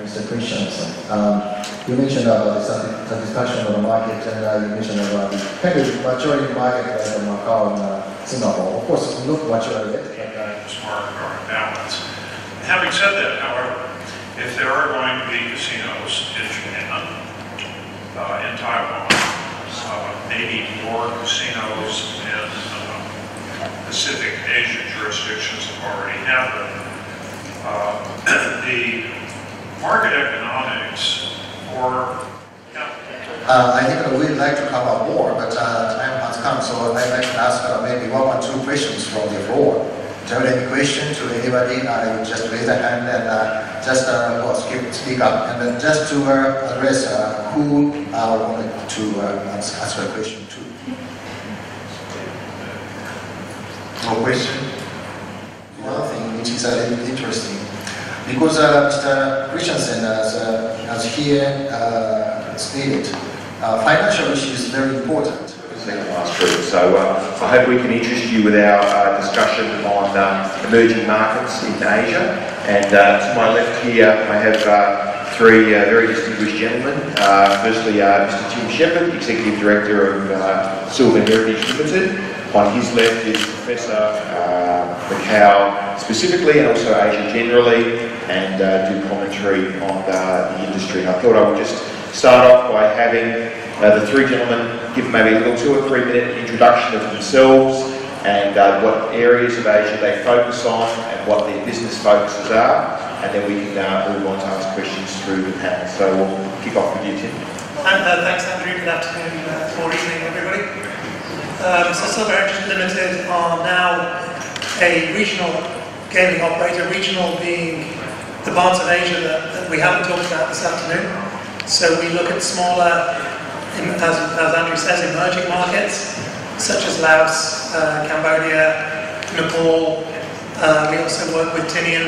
Mr. Christensen. You mentioned about the satisfaction of the market, and you mentioned about the kind of maturing market like Macao and Singapore. Of course, not mature yet. Smart or balance. Having said that, however, if there are going to be casinos in Japan, in Taiwan, maybe more casinos in Pacific Asia jurisdictions that already have them. The market economics for I think we'd like to cover more, but time has come, so I'd like to ask maybe one or two questions from the floor. If you have any question to anybody, just raise a hand and just speak up. And then just to address who wanted to ask a question to. No question? One thing which is a little bit interesting, because Mr. Christensen has here stated, financial issue is very important. So I hope we can interest you with our discussion on emerging markets in Asia. And to my left here, I have three very distinguished gentlemen. Firstly, Mr. Tim Shepherd, Executive Director of Silver Heritage Limited. On his left is Professor Macao specifically, and also Asia generally, and do commentary on the industry. And I thought I would just start off by having the three gentlemen give maybe a little 2 or 3 minute introduction of themselves and what areas of Asia they focus on and what their business focuses are, and then we can move on to ask questions through the panel. So we'll kick off with you, Tim. Thanks, Andrew. Good afternoon or evening, everybody. So Silver Heritage Limited are now a regional gaming operator, regional being the parts of Asia that we haven't talked about this afternoon. So we look at smaller, as Andrew says, emerging markets, such as Laos, Cambodia, Nepal. We also work with Tinian,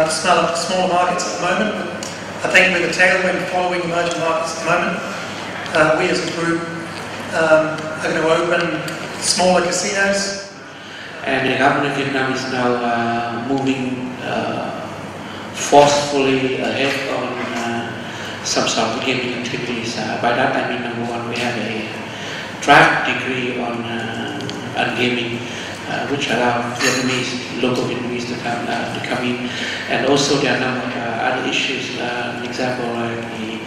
smaller markets at the moment. But I think with the tailwind following emerging markets at the moment, we as a group are going to open smaller casinos. And the government of Vietnam is now moving forcefully ahead on some sort of gaming activities. By that I mean, number one, we have a draft degree on gaming, which allow Vietnamese, local Vietnamese to come in, and also there are a number of other issues. An example, like the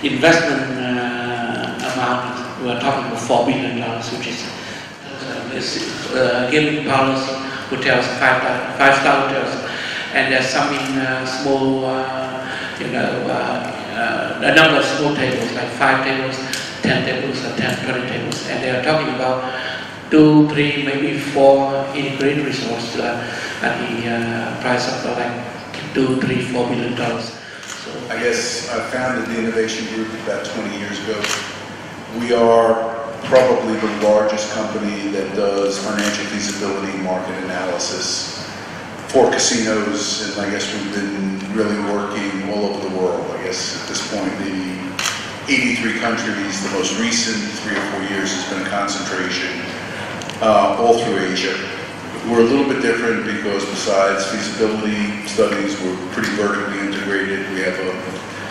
investment amount. We are talking about $4 billion, which is gaming parlors, hotels, five-star hotels, and there's some in small, a number of small tables, like 5 tables, 10 tables, or 10, 20 tables, and they are talking about 2, 3, maybe 4 integrated resorts at the price of like $2, $3, $4 billion. So I guess I founded the innovation group about 20 years ago. We are probably the largest company that does financial feasibility market analysis for casinos, and I guess we've been really working all over the world. I guess at this point, maybe 83 countries. The most recent 3 or 4 years has been a concentration all through Asia. We're a little bit different because besides feasibility studies, we're pretty vertically integrated. We have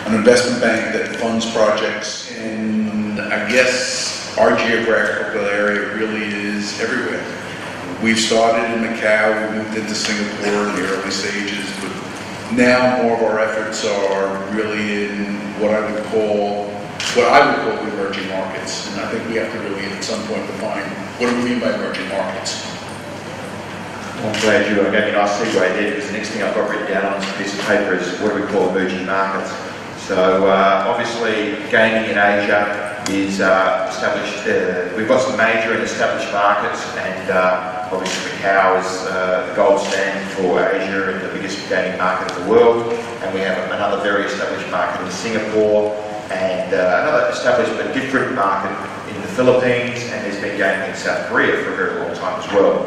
an investment bank that funds projects, and I guess our geographical area really is everywhere. We've started in Macau, we moved into Singapore in the early stages, but now more of our efforts are really in what I would call the emerging markets. And I think we have to really at some point define what do we mean by emerging markets. I'm glad you gave me a nice segue there, because the next thing I've got written down on this piece of paper is what do we call emerging markets. So obviously gaming in Asia is established, we've got some major and established markets, and obviously Macau is the gold standard for Asia and the biggest gaming market in the world, and we have another very established market in Singapore, and another established but different market in the Philippines, and there's been gaming in South Korea for a very long time as well.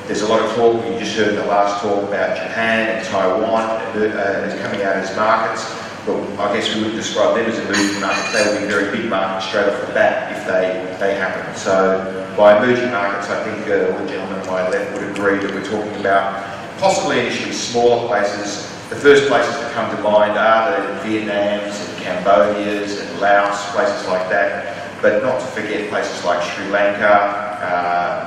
There's a lot of talk, you just heard in the last talk about Japan and Taiwan as coming out as markets. But I guess we wouldn't describe them as emerging markets. They will be very big markets straight off the bat if they happen. So by emerging markets, I think all the gentlemen on my left would agree that we're talking about possibly initially smaller places The first places that come to mind are the Vietnams and Cambodias and Laos, places like that, but not to forget places like Sri Lanka,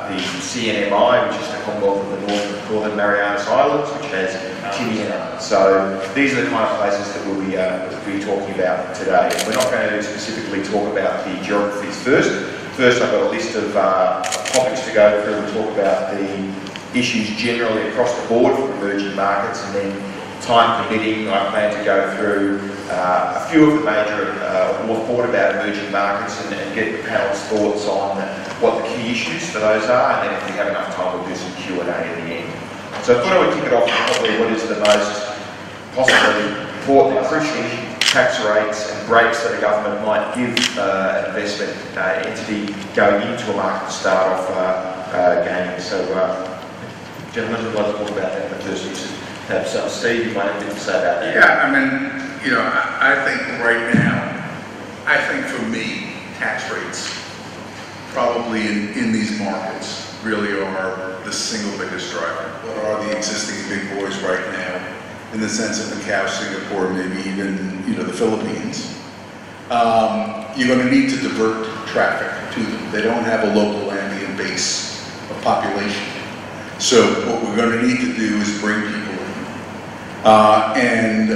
the CNMI, which is the Commonwealth of the Northern Marianas Islands, which has Tinian. So these are the kind of places that we'll be talking about today. And we're not going to specifically talk about the geographies first. First, I've got a list of topics to go through and talk about the issues generally across the board for emerging markets, and then time permitting, I plan to go through a few of the major, more thought about emerging markets and get the panel's thoughts on what the key issues for those are, and then if we have enough time we'll do some Q&A at the end. So I thought I would kick it off with probably what is the most possibly important and crucial issue, tax rates and breaks that a government might give an investment entity going into a market to start off gaming. So gentlemen, would like to talk about that in the first instance. Perhaps Steve, you might have a bit to say about that. Yeah, I mean, you know, I think right now, I think for me, tax rates probably in these markets really are the single biggest driver. What are the existing big boys right now in the sense of Macao, Singapore, maybe even, you know, the Philippines? You're going to need to divert traffic to them. They don't have a local ambient base of population. So what we're going to need to do is bring people in. And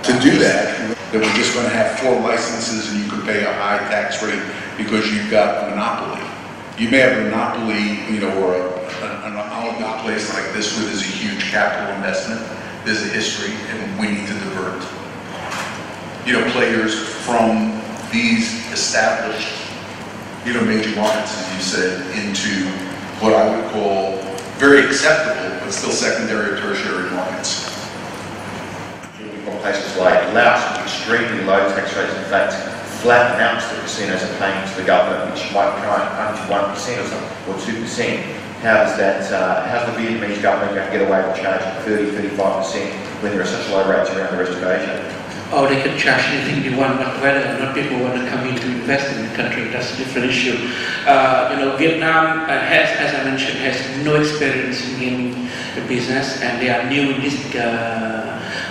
to do that we're just going to have 4 licenses and you can pay a high tax rate because you've got a monopoly. You may have a monopoly, you know, or an oligopoly place like this where there's a huge capital investment, there's a history, and we need to divert, you know, players from these established, you know, major markets, as you said, into what I would call very acceptable, but still secondary or tertiary markets. Places like Laos with extremely low tax rates, in fact, flat amounts that casinos are paying to the government, which might be under 1% or something, or 2%. How's the Vietnamese government going to get away with charging 30-35% when there are such low rates around the rest of Asia? Oh, they can charge anything they want, but whether or not people want to come in to invest in the country, that's a different issue. You know, Vietnam has, as I mentioned, has no experience in gaming business, and they are new in this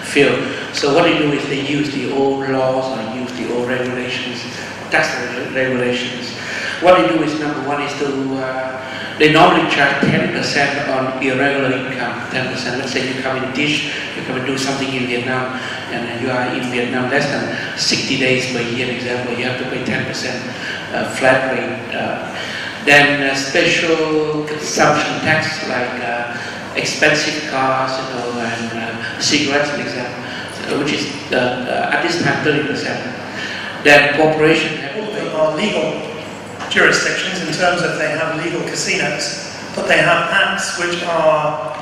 field. So what they do is they use the old laws or use the old regulations, tax regulations. What they do is, number one, is to they normally charge 10% on irregular income. 10%. Let's say you come in Dish, you come and do something in Vietnam, and you are in Vietnam less than 60 days per year, example, you have to pay 10% flat rate. Then special consumption tax like expensive cars, you know, and cigarettes, for example, which is at this time 30%. Then corporation are legal jurisdictions in terms of they have legal casinos, but they have acts which are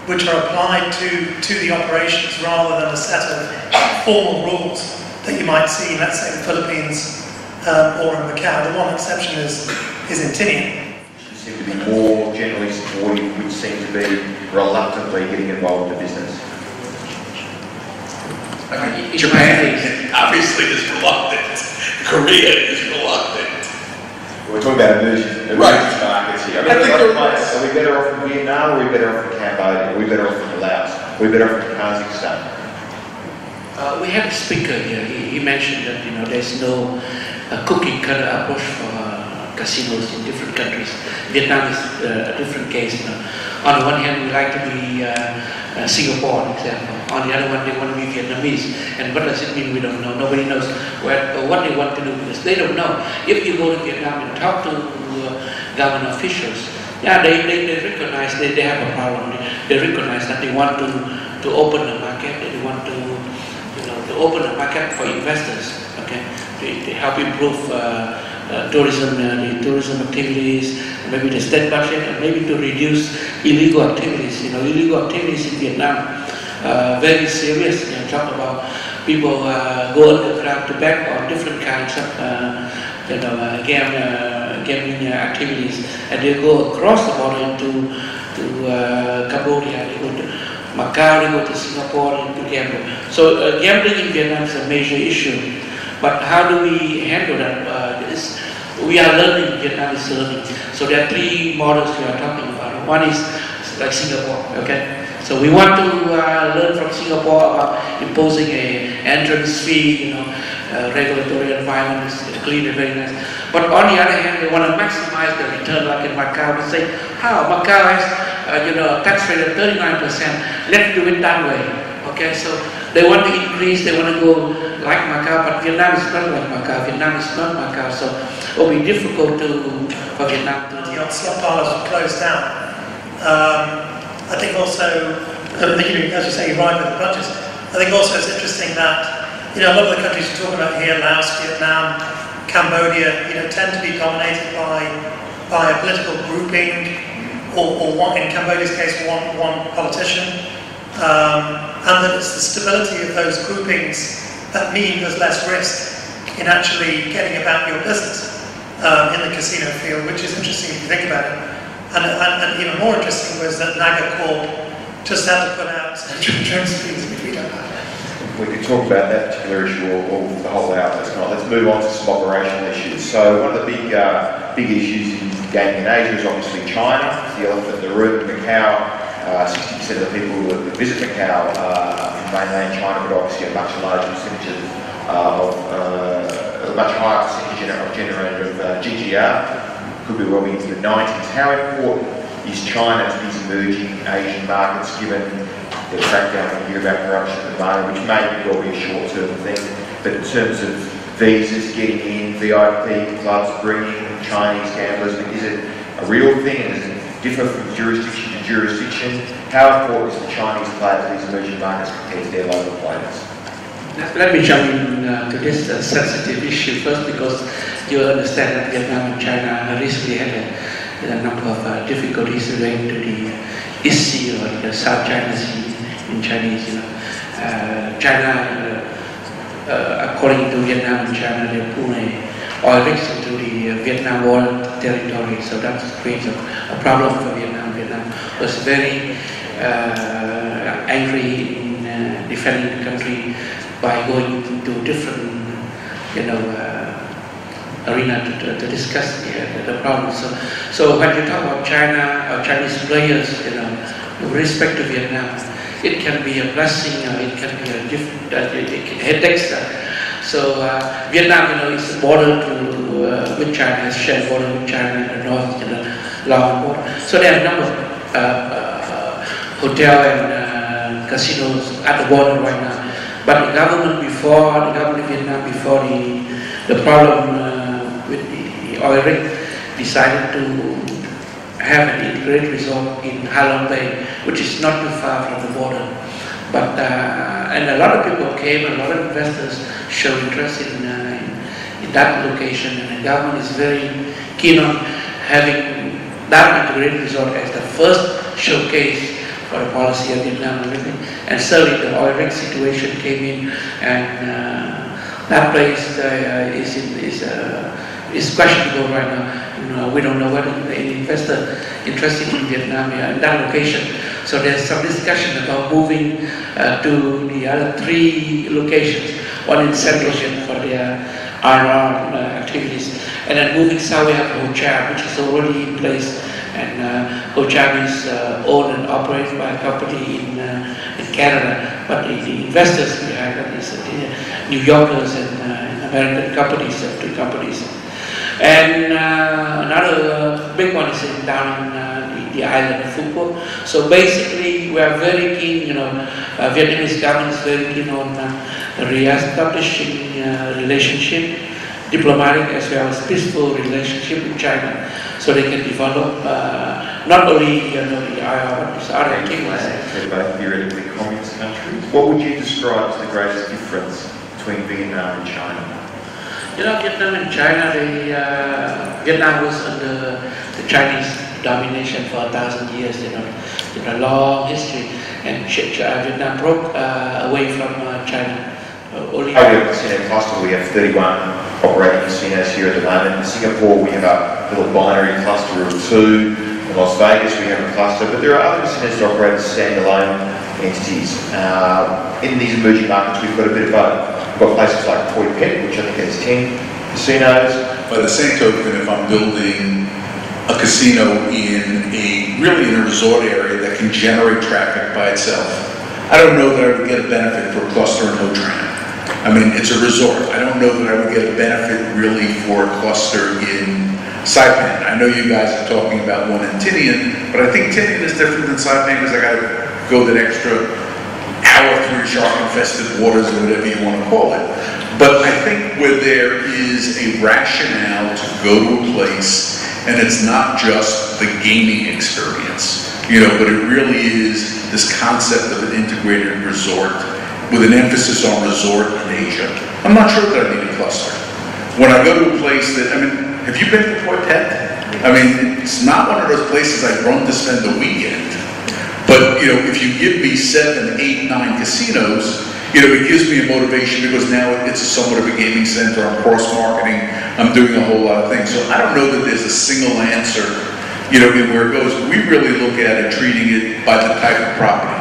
applied to the operations rather than a set of formal rules that you might see in, let's say, the Philippines or in Macau. The one exception is in Tinian. Seem to be more generally supportive, which seem to be reluctantly getting involved in the business. I mean, Japan obviously is reluctant. Korea is reluctant. We're talking about emerging markets here. I think are we better off in Vietnam, or are we better off in Cambodia, or are we better off in Laos, or are we better off in Kazakhstan? We have a speaker here. He mentioned that, you know, there's no cookie cutter approach for casinos in different countries. Vietnam is a different case. You know. On the one hand, we like to be Singapore, for example. On the other one, they want to be Vietnamese. And what does it mean? We don't know. Nobody knows what they want to do because they don't know. If you go to Vietnam and talk to government officials, yeah, they recognize they have a problem. They recognize that they want to open the market. They want to, you know, to open the market for investors. Okay, they help improve tourism, the tourism activities, maybe the state budget, and maybe to reduce illegal activities. You know, illegal activities in Vietnam, very serious. You know, talk about people go underground to bet on different kinds of, you know, gambling activities, and they go across the border to Cambodia, they go to Macau, they go to Singapore, and to gamble. So gambling in Vietnam is a major issue. But how do we handle that? We are learning, Vietnam is learning. So there are 3 models we are talking about. One is like Singapore, okay? So we want to learn from Singapore about imposing a entrance fee, regulatory environment is clean and very nice. But on the other hand, they want to maximize the return, like in Macau. We say, how Macau has a tax rate of 39%. Let's do it that way. Okay, so they want to increase. They want to go like Macau, but Vietnam is not like Macau. Vietnam is not Macau, so it will be difficult for Vietnam to. The slot parlours were closed down. I think also, as you say, you're right with the budgets. I think also it's interesting that a lot of the countries we're talking about here, Laos, Vietnam, Cambodia, tend to be dominated by a political grouping, or one, in Cambodia's case, one politician, and that it's the stability of those groupings that mean there's less risk in actually getting about your business in the casino field, which is interesting if you think about it. And even more interesting was that Naga Corp just had to put out entrance fees, which we don't have. We could talk about that particular issue or the whole hour. Let's move on to some operational issues. So one of the big issues in gaming in Asia is obviously China. It's the elephant in the room. Macau, 60% of the people that visit Macau in mainland China, but obviously a much larger percentage a much higher percentage of generated of GGR. Could be well into the 90s. How important is China to these emerging Asian markets, given the crackdown we hear about corruption at the moment, which may well be a short-term thing, but in terms of visas, getting in, VIP clubs, bringing Chinese gamblers, is it a real thing, and does it differ from jurisdiction to jurisdiction? How important is the Chinese player to these emerging markets compared to their local players? Let me jump in to this sensitive issue first, because you understand that Vietnam and China recently had a number of difficulties relating to the East Sea or the South China Sea in Chinese. China, according to Vietnam and China, they pull oil rigs into the Vietnam oil territory, so that creates a problem for Vietnam. Vietnam was very angry in defending the country by going into different, arena to discuss the problem. So when you talk about China or Chinese players, with respect to Vietnam, it can be a blessing or it can be a different headaches. So Vietnam, is a border with China, has shared border with China in the north, Laos border. So there are a number of hotel and casinos at the border right now. But the government in Vietnam before the problem with the oil rig decided to have an integrated resort in Ha Long Bay, which is not too far from the border. But and a lot of people came, a lot of investors showed interest in that location, and the government is very keen on having that integrated resort as the first showcase for the policy of Vietnam and everything. And certainly the oil rig situation came in, and that place is questionable right now. We don't know whether any investor interested in Vietnam in that location. So there's some discussion about moving to the other 3 locations, one in Central Asia for their iron activities, and then moving south we have Ho Chi Minh, which is already in place. And Ho Chi Minh is owned and operated by a company in Canada, but the investors behind that is New Yorkers and American companies, 2 companies. And another big one is down in the island of Phu Quoc. So basically, we are very keen, Vietnamese government is very keen on re-establishing relationship, diplomatic as well as peaceful relationship with China, so they can develop not only the IR, but other activities. They're both theoretically communist countries. What would you describe as the greatest difference between Vietnam and China? Vietnam and China, Vietnam was under the Chinese domination for 1,000 years, a long history, and Vietnam broke away from China. Only a casino cluster, we have 31 operating casinos here at the moment. In Singapore, we have a little binary cluster of 2. In Las Vegas, we have a cluster, but there are other casinos that operate as standalone entities. In these emerging markets, we've got a bit of both. We've got places like Phuket, which I think has 10 casinos. By the same token, if I'm building a casino really in a resort area that can generate traffic by itself. I don't know that I would get a benefit for a cluster in Ho Chi Minh. I mean, it's a resort. I don't know that I would get a benefit really for a cluster in Saipan. I know you guys are talking about one in Tinian, but I think Tinian is different than Saipan because I got to go that extra hour through shark-infested waters or whatever you want to call it. But I think where there is a rationale to go to a place, and it's not just the gaming experience, you know, but it really is this concept of an integrated resort with an emphasis on resort in Asia. I'm not sure that I need a cluster. When I go to a place that, I mean, have you been to Port Pet? I mean, it's not one of those places I'd run to spend the weekend. But, you know, if you give me 7, 8, 9 casinos, you know, it gives me a motivation because now it's somewhat of a gaming center. I'm cross-marketing. I'm doing a whole lot of things. So I don't know that there's a single answer, you know, in where it goes. We really look at it, treating it by the type of property.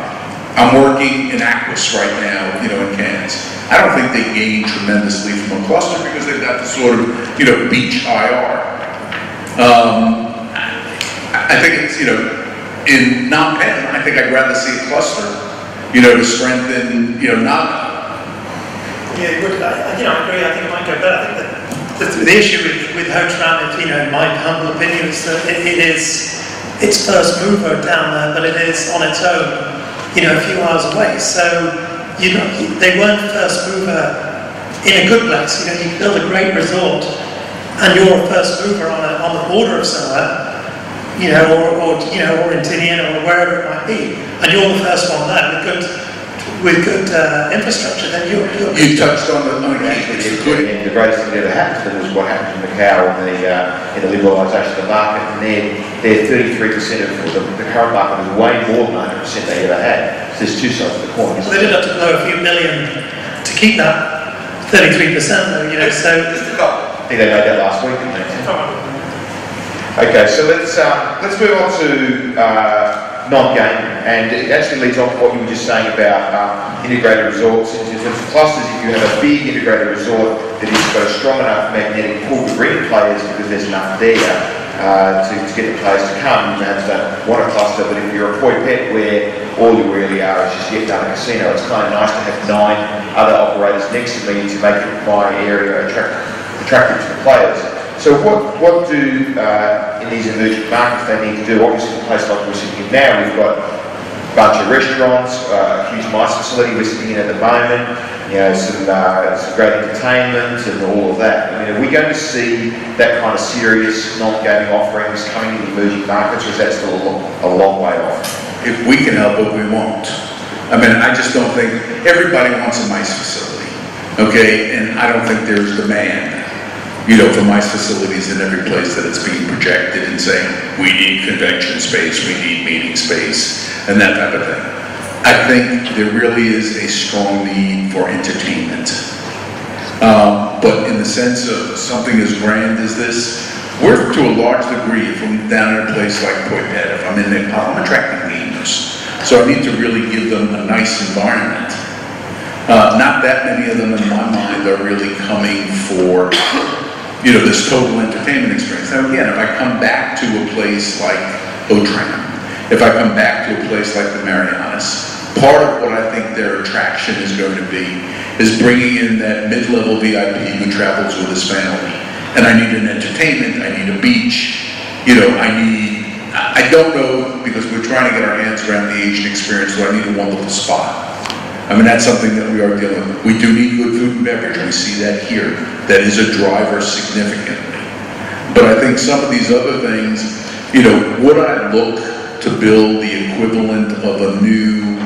I'm working in Aquas right now, you know, in Cairns. I don't think they gain tremendously from a cluster because they've got the sort of, you know, beach IR. I think it's, you know, in Phnom Penh, I think I'd rather see a cluster, you know, to strengthen, you know, Naga. Yeah, I agree. I think it might go better. I think that the issue with Ho Chi Minh, you know, in my humble opinion, is that it's first mover down there, but it is on its own, you know, a few hours away. So, you know, they weren't first mover in a good place. You know, you build a great resort, and you're a first mover on the border of somewhere, you know, or in Tinian or wherever it might be, and you're the first one there with good infrastructure. Then you touched on the the greatest thing that ever happened to them was what happened in Macao in the liberalisation of the market, and they're 33% of the current market is way more than 100% they ever had. So there's two sides of the coin. So they did have to blow a few million to keep that 33% though, you know. So I think they made that last week, didn't they? Okay, so let's move on to non-gaming, and it actually leads on to what you were just saying about integrated resorts. In terms of clusters, if you have a big integrated resort that has got a strong enough magnetic pull to bring players because there's enough there to get the players to come, you perhaps don't want a cluster. But if you're a Poi Pet where all you really are is just yet done a casino, it's kind of nice to have 9 other operators next to me to make my area attractive to the players. So what do, in these emerging markets, they need to do? Obviously, a place like we're sitting in now, we've got a bunch of restaurants, a huge MICE facility we're sitting in at the moment, you know, some great entertainment and all of that. I mean, are we going to see that kind of serious non-gaming offerings coming in the emerging markets, or is that still a long way off? If we can help it, we won't. I mean, I just don't think, everybody wants a MICE facility, okay? And I don't think there's demand, you know, for MICE facilities in every place that it's being projected and saying, we need convention space, we need meeting space, and that type of thing. I think there really is a strong need for entertainment. But in the sense of something as grand as this, we're to a large degree, if I'm down in a place like Poi Pet, if I'm in Nepal, I'm attracting gamers. So I need to really give them a nice environment. Not that many of them in my mind are really coming for, you know, this total entertainment experience. Now again, if I come back to a place like Otram, if I come back to a place like the Marianas, part of what I think their attraction is going to be is bringing in that mid-level VIP who travels with his family. And I need an entertainment, I need a beach, you know, I don't know, because we're trying to get our hands around the Asian experience, so I need a wonderful spot. I mean, that's something that we are dealing with. We do need good food and beverage, we see that here. That is a driver significantly. But I think some of these other things, you know, would I look to build the equivalent of a new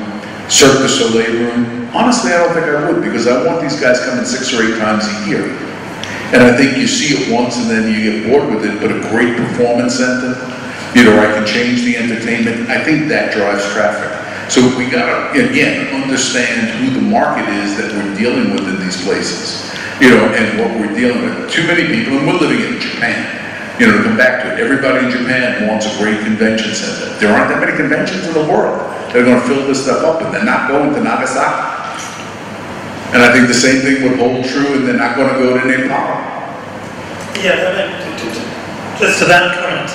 Cirque du Soleil room? Honestly, I don't think I would, because I want these guys coming 6 or 8 times a year. And I think you see it once and then you get bored with it, but a great performance center, you know, I can change the entertainment, I think that drives traffic. So we gotta, again, understand who the market is that we're dealing with in these places, you know, and what we're dealing with. Too many people, and we're living in Japan, you know, to come back to it, everybody in Japan wants a great convention center. There aren't that many conventions in the world that are gonna fill this stuff up, and they're not going to Nagasaki. And I think the same thing would hold true, and they're not going to go to Nepal. Yeah, to Just to that comment,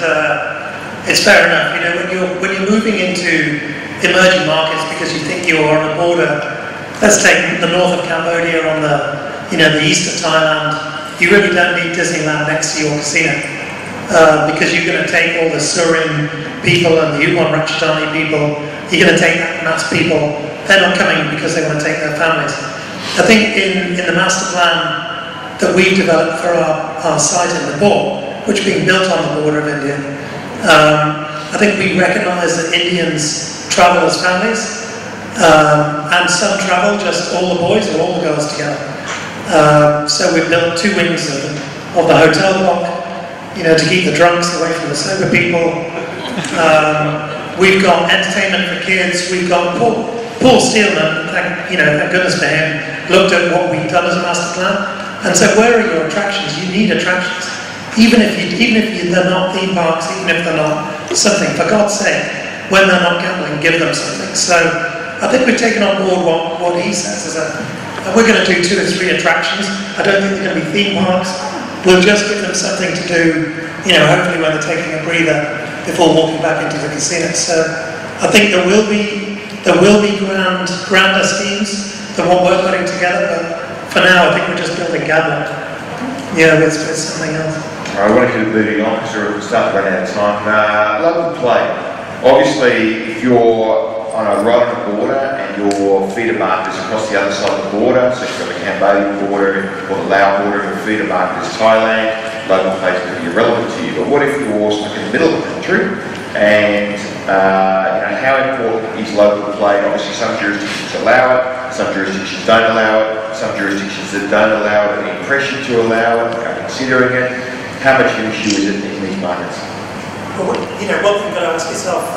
it's fair enough. You know, when you're moving into emerging markets because you think you're on the border, let's take the north of Cambodia on the east of Thailand. You really don't need Disneyland next to your casino because you're going to take all the Surin people and the Ubon Ratchathani people. You're going to take that mass people. They're not coming because they want to take their families. I think in the master plan that we've developed for our site in Nepal, which is being built on the border of India, I think we recognise that Indians travel as families, and some travel just all the boys or all the girls together. So we've built 2 wings of the hotel block, to keep the drunks away from the sober people. We've got entertainment for kids. We've got Paul Steelman, thank goodness for him, looked at what we've done as a master plan and said, where are your attractions? You need attractions. Even if they're not theme parks, even if they're not something, for God's sake, when they're not gambling, give them something. So I think we've taken on board what he says is that we're going to do 2 or 3 attractions. I don't think they're going to be theme parks. We'll just give them something to do, hopefully when they're taking a breather before walking back into the casino. So I think there will be grander schemes than what we're putting together, but for now I think we're just building gambling. It's something else. I want to keep moving on because we're starting to run out of time. Local play. Obviously, if you're right on the border and your feeder market is across the other side of the border, so you've got the Cambodian border or the Laos border and the feeder market is Thailand, local play is going to be irrelevant to you. But what if you're stuck in the middle of the country and how important is local play? Obviously some jurisdictions allow it, some jurisdictions don't allow it, some jurisdictions that don't allow it have the impression to allow it, are considering it. How much of an issue is it in these markets? Well, one thing you've got to ask yourself,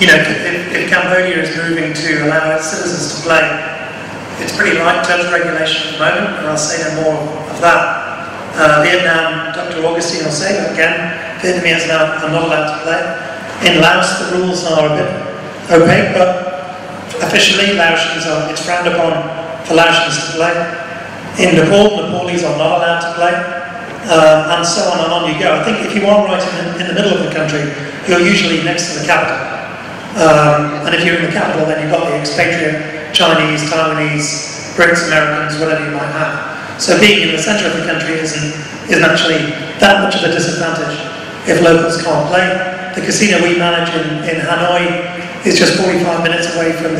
if Cambodia is moving to allow its citizens to play, it's pretty light in terms of regulation at the moment, and I'll say no more of that. Vietnam, Dr. Augustine will say that again, Vietnamese now are not allowed to play. In Laos, the rules are a bit opaque, but officially, it's frowned upon for Laotians to play. In Nepal, Nepalese are not allowed to play, and so on you go. I think if you are right in the middle of the country, you're usually next to the capital. And if you're in the capital, then you've got the expatriate Chinese, Taiwanese, Brits, Americans, whatever you might have. So being in the centre of the country isn't actually that much of a disadvantage if locals can't play. The casino we manage in Hanoi is just 45 minutes away from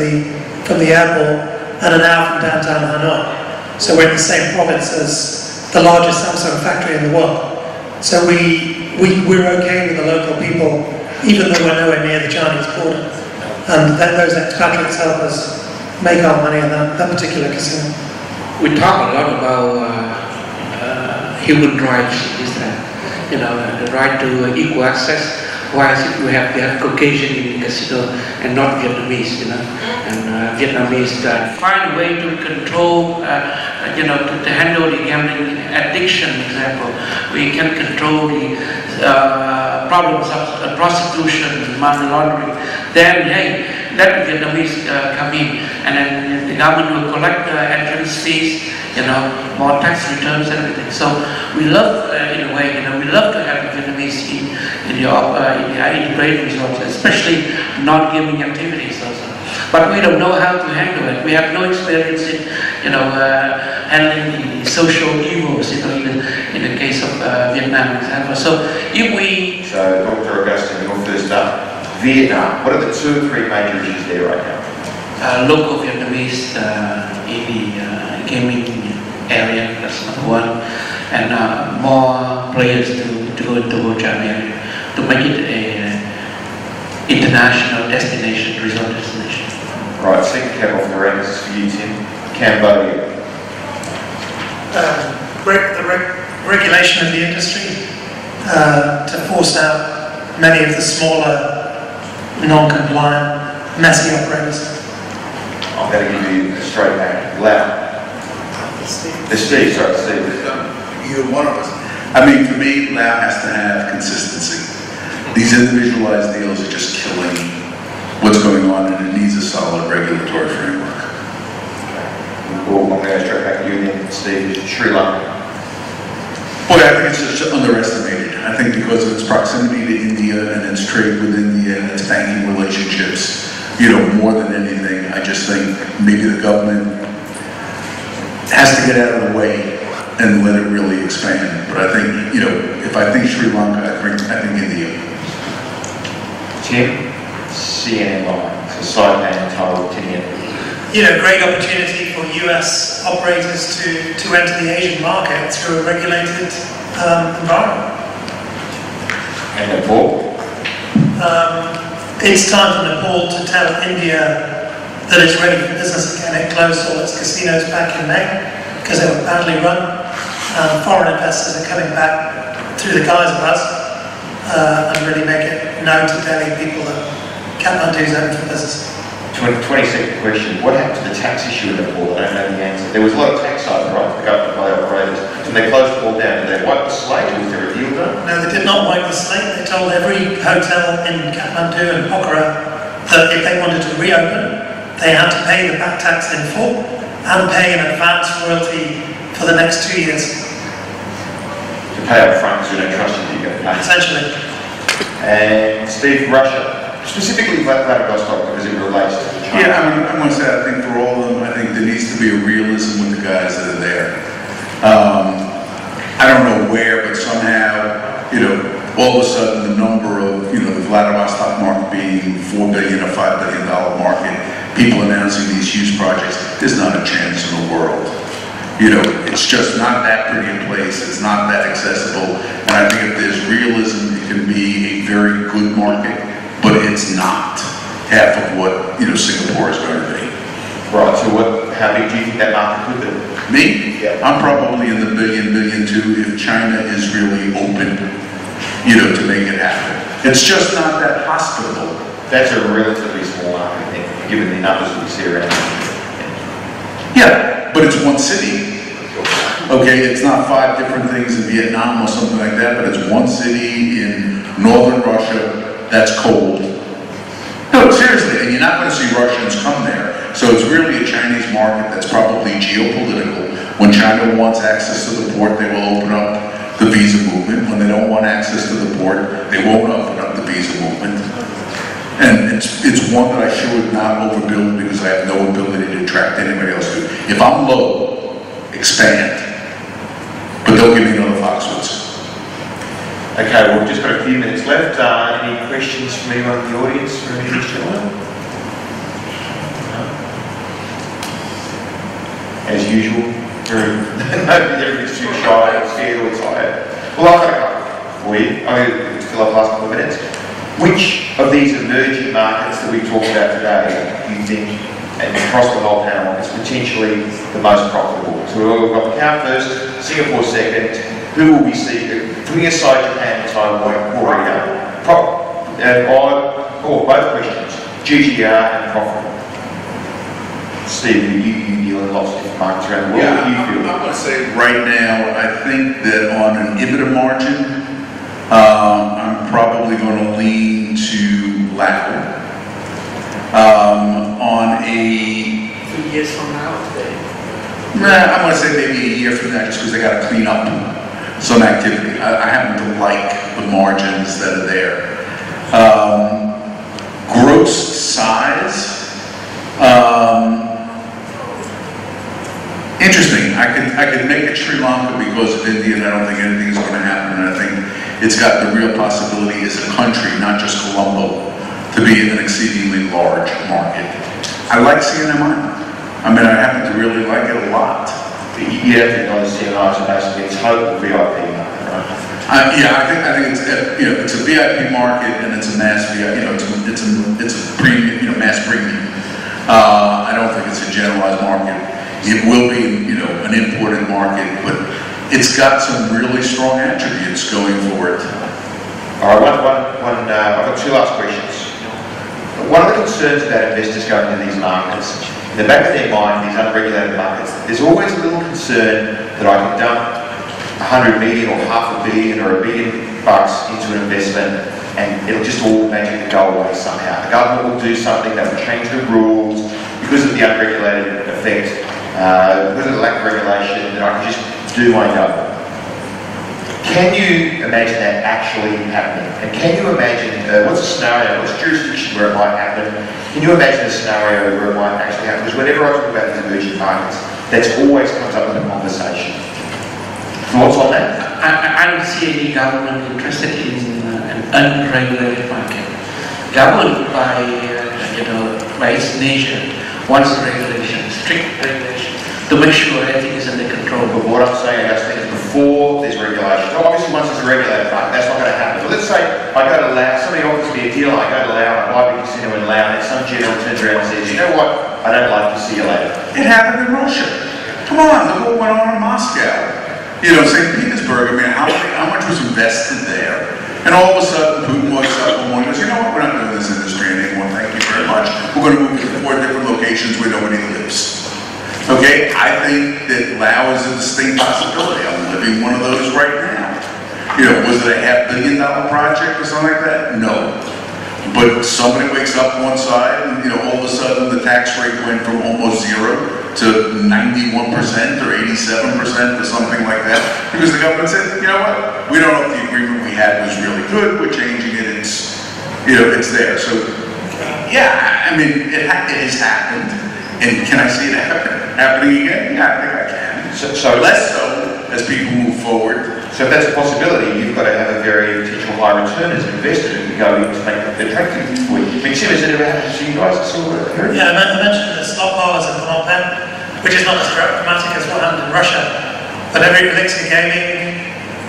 the airport and an hour from downtown Hanoi. So we're in the same province as the largest Samsung factory in the world. So we're okay with the local people, even though we're nowhere near the Chinese border. And those expatriates help us make our money in that particular casino. We talk a lot about human rights in Israel, the right to equal access. Whereas if you have Caucasian in the casino and not Vietnamese, and Vietnamese find a way to control, to handle the gambling addiction, for example. We can control the problems of prostitution, money laundering. Then, hey, let Vietnamese come in, and then the government will collect entrance fees, more tax returns and everything. So we love, in a way, we love to have the Vietnamese in the integrated resorts, especially non-gaming activities also. But we don't know how to handle it. We have no experience in, handling the social evils, in the case of Vietnam, for example. So if we... So, Dr. Augustine, your first up, Vietnam. What are the 2 or 3 major issues there right now? Local Vietnamese in the gaming area, that's number 1, and more players to go into Ho Chi Minh area to make it a international destination, resort destination. Right, second cap off the ranks is for you, Tim. Cambodia. The regulation of the industry to force out many of the smaller, non-compliant, messy operators. I'm going to give you a straight back. Loud. Steve. You're one of us. I mean, for me, Lao has to have consistency. These individualized deals are just killing what's going on, and it needs a solid regulatory framework. Well, I'm going to go straight back to you then, Steve. Sri Lanka. Boy, I think it's just underestimated. I think because of its proximity to India and its trade with India and its banking relationships, more than anything, I just think maybe the government has to get out of the way and let it really expand. But I think, if I think Sri Lanka, I think India. Tim, CNN Live, so side name title 10 years. Great opportunity for US operators to enter the Asian market through a regulated environment. And Nepal? It's time for Nepal to tell India that it's ready for business again. It closed all its casinos back in May because they were badly run. Foreign investors are coming back through the guise of us and really make it known to Delhi people that Kathmandu's open for business. 22nd question. What happened to the tax issue in Nepal? I don't know the answer. There was a lot of tax over, right? The government by operators. And they closed it all down. Did they wipe the slate or was there a deal done? No, they did not wipe the slate. They told every hotel in Kathmandu and Pokhara that if they wanted to reopen, they had to pay the back tax in full and pay an advance royalty for the next 2 years. To pay up front because we don't trust you, you're going to pay. Essentially. And Steve, Russia. Specifically Vladivostok because it relates to China. Yeah, I want to say, I think for all of them, I think there needs to be a realism with the guys that are there. I don't know where, but somehow, all of a sudden the number of, the Vladivostok market being $4 billion or $5 billion market, people announcing these huge projects, there's not a chance in the world. It's just not that pretty a place, it's not that accessible, and I think if there's realism, it can be a very good market, but it's not half of what, Singapore is going to be. Right, so how big do you think that market could be? Me? Yeah. I'm probably in the billion two if China is really open, to make it happen. It's just not that hospitable. That's a relatively small market, I think, given the numbers we see around. Yeah, but it's one city. Okay, it's not 5 different things in Vietnam or something like that, but it's one city in northern Russia that's cold. No, seriously, and you're not going to see Russians come there. So it's really a Chinese market that's probably geopolitical. When China wants access to the port, they will open up the visa movement. When they don't want access to the port, they won't open up the visa movement. And it's one that I should not overbuild because I have no ability to attract anybody else to. If I'm low, expand. But don't give me another Foxwoods. Okay, well, we've just got a few minutes left. Any questions from anyone in the audience for any of these gentlemen? No? As usual, everybody's too shy, scared, or tired. Well, I've got a couple for you. We still have the last couple of minutes. Which of these emerging markets that we've talked about today do you think, and across the whole panel, is potentially the most profitable? So we've got Macao first, Singapore second. Who will we see? Putting aside Japan, Taiwan, Korea, both questions, GGR and profit. Steve, you deal in lots of different markets around the world. Yeah, What do you feel? I'm going to say right now, I think that on an EBITDA margin, I'm probably going to lean to Latin. On a... 2 years from now, I'm going to say maybe a year from now, just because they got to clean up some activity. I happen to like the margins that are there. Gross size. Interesting. I could make it Sri Lanka because of India, and I don't think anything is going to happen. And I think it's got the real possibility as a country, not just Colombo, to be an exceedingly large market. I like CNMI. I mean, I happen to really like it a lot. You have to know the CNIs are basically a total VIP market, right? Yeah, I think it's it's a VIP market and it's a mass VIP. It's a premium, mass premium. I don't think it's a generalized market. It will be, an imported market, but it's got some really strong attributes going for it. All right, I've got 2 last questions. One of the concerns about investors going into these markets, in the back of their mind, these unregulated markets, there's always a little concern that I can dump 100 million or $500 million or $1 billion into an investment and it'll just all magically go away somehow. The government will do something that will change the rules because of the unregulated effect, because of the lack of regulation, that I can just do my job. can you imagine that actually happening? And can you imagine, what's a scenario, what's a jurisdiction where it might happen? Can you imagine a scenario where it might actually happen? Because whenever I talk about these emerging markets, that's always comes up in the conversation. Thoughts on that? I don't see any government interested in an unregulated market. Government by its nature wants regulation, strict regulation, to make sure everything is under control. But what I'm saying, I just think before there's regulation, so obviously once there's a regulated market, that's not going to happen. But let's say I go to Laos, somebody offers me a deal, I go to Laos, I buy a big casino in Laos, and some general turns around and says, you know what, I don't like to see you later. It happened in Russia. Come on, look what went on in Moscow. St. Petersburg, I mean, how much was invested there? And all of a sudden, Putin wakes up one morning and goes, you know what, we're not doing this industry anymore, thank you very much. We're going to move to 4 different locations where nobody lives. Okay, I think that Laos is a distinct possibility. I'm living one of those right now. Was it a $500 million project or something like that? No. But somebody wakes up one side and, all of a sudden the tax rate went from almost 0 to 91% or 87% or something like that. Because the government said, you know what, we don't know if the agreement we had was really good, we're changing it, it's there. So, yeah, I mean, it has happened. And can I see it happening again? Yeah, I think I can. So less so as people move forward. So if that's a possibility, you've got to have a very potential high return as an investor to go in to make it attractive for you. Tim, has it ever happened to you guys? Yeah, I mentioned the stock bars in Phnom Penh, which is not as dramatic as what happened in Russia. But every Elixir Gaming,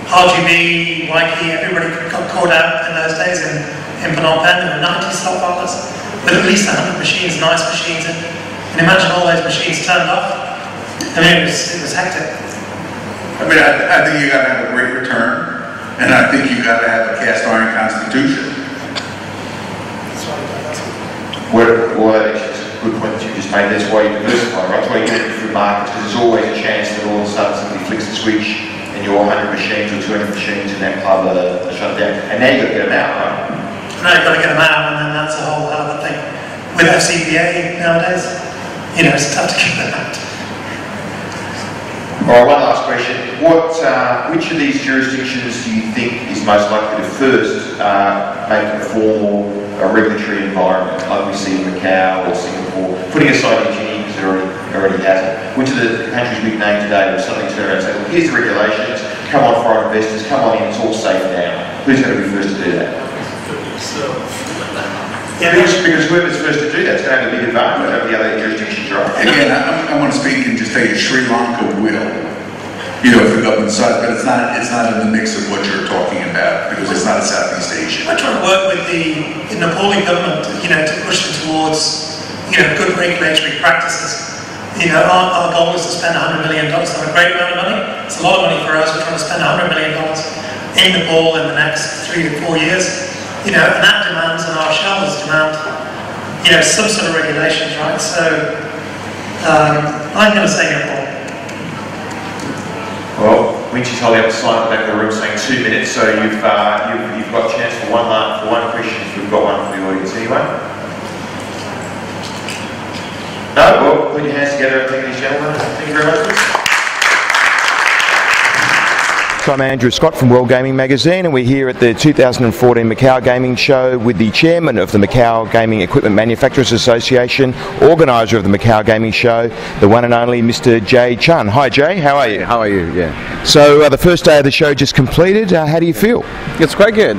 RGB, Waikiki, everybody got caught out in those days in Phnom Penh. There were 90 stock bars with at least 100 machines, nice machines in. And imagine all those machines turned off. I mean, it was hectic. I mean, I think you got to have a great return, and I think you got to have a cast iron constitution. Well, it's a good point that you just made. That's why you diversify, right? That's why you get different markets, because there's always a chance that all of a sudden somebody flicks the switch and your 100 machines or 200 machines in that club are shut down. And now you've got to get them out, right? Now you've got to get them out, and then that's a whole other thing. With FCPA nowadays, it's tough to get them out. All right, one last question. Which of these jurisdictions do you think is most likely to first make a formal regulatory environment, like we see in Macao or Singapore? Putting aside Guinea, because it already has it. Which of the countries we've named today will suddenly turn around and say, well, here's the regulations, come on foreign investors, come on in, it's all safe now. Who's going to be first to do that? Yeah, because whoever's first to do that is going to have a big advantage over the other jurisdictions, right? Again, I want to speak and just tell you, Sri Lanka will, if the government decides, but it's not in the mix of what you're talking about, because it's not a Southeast Asia. We're trying to work with the Nepali government, to push them towards, good regulatory practices. Our goal is to spend $100 million. It's not a great amount of money. It's a lot of money for us. We're trying to spend $100 million in Nepal in the next 3 to 4 years. And that demands, and our shareholders demand, some sort of regulations, right? So, I'm going to say Nepal. Well, Winchy's holding up a sign at the back of the room saying 2 minutes, so you've got a chance for one question if we've got one for the audience. Anyone? No? Well, put your hands together and thank these gentlemen. Thank you very much. So I'm Andrew Scott from World Gaming Magazine, and we're here at the 2014 Macao Gaming Show with the chairman of the Macao Gaming Equipment Manufacturers Association, organiser of the Macao Gaming Show, the one and only Mr. Jay Chun. Hi Jay, how are you? How are you? Yeah. So the first day of the show just completed. How do you feel? It's quite good,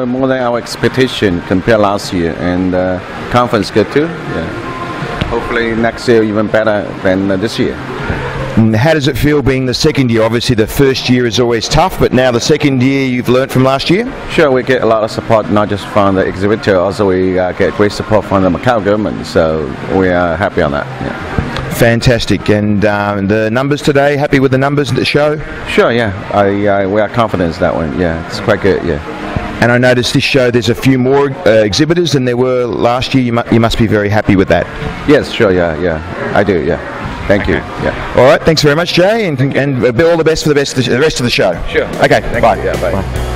more than our expectation compared last year, and conference good too. Yeah. Hopefully next year even better than this year. How does it feel being the second year? Obviously the first year is always tough, but now the second year you've learnt from last year? Sure, we get a lot of support, not just from the exhibitor, also we get great support from the Macao government, so we are happy on that. Yeah. Fantastic. And the numbers today, happy with the numbers at the show? Sure, yeah. We are confident in that one. Yeah, it's quite good, yeah. And I noticed this show there's a few more exhibitors than there were last year. You must be very happy with that. Yes, sure, yeah. I do, yeah. Thank you. Yeah. All right. Thanks very much, Jay, and all the best for the rest of the show. Sure. Okay. Bye. Yeah. Bye. Bye.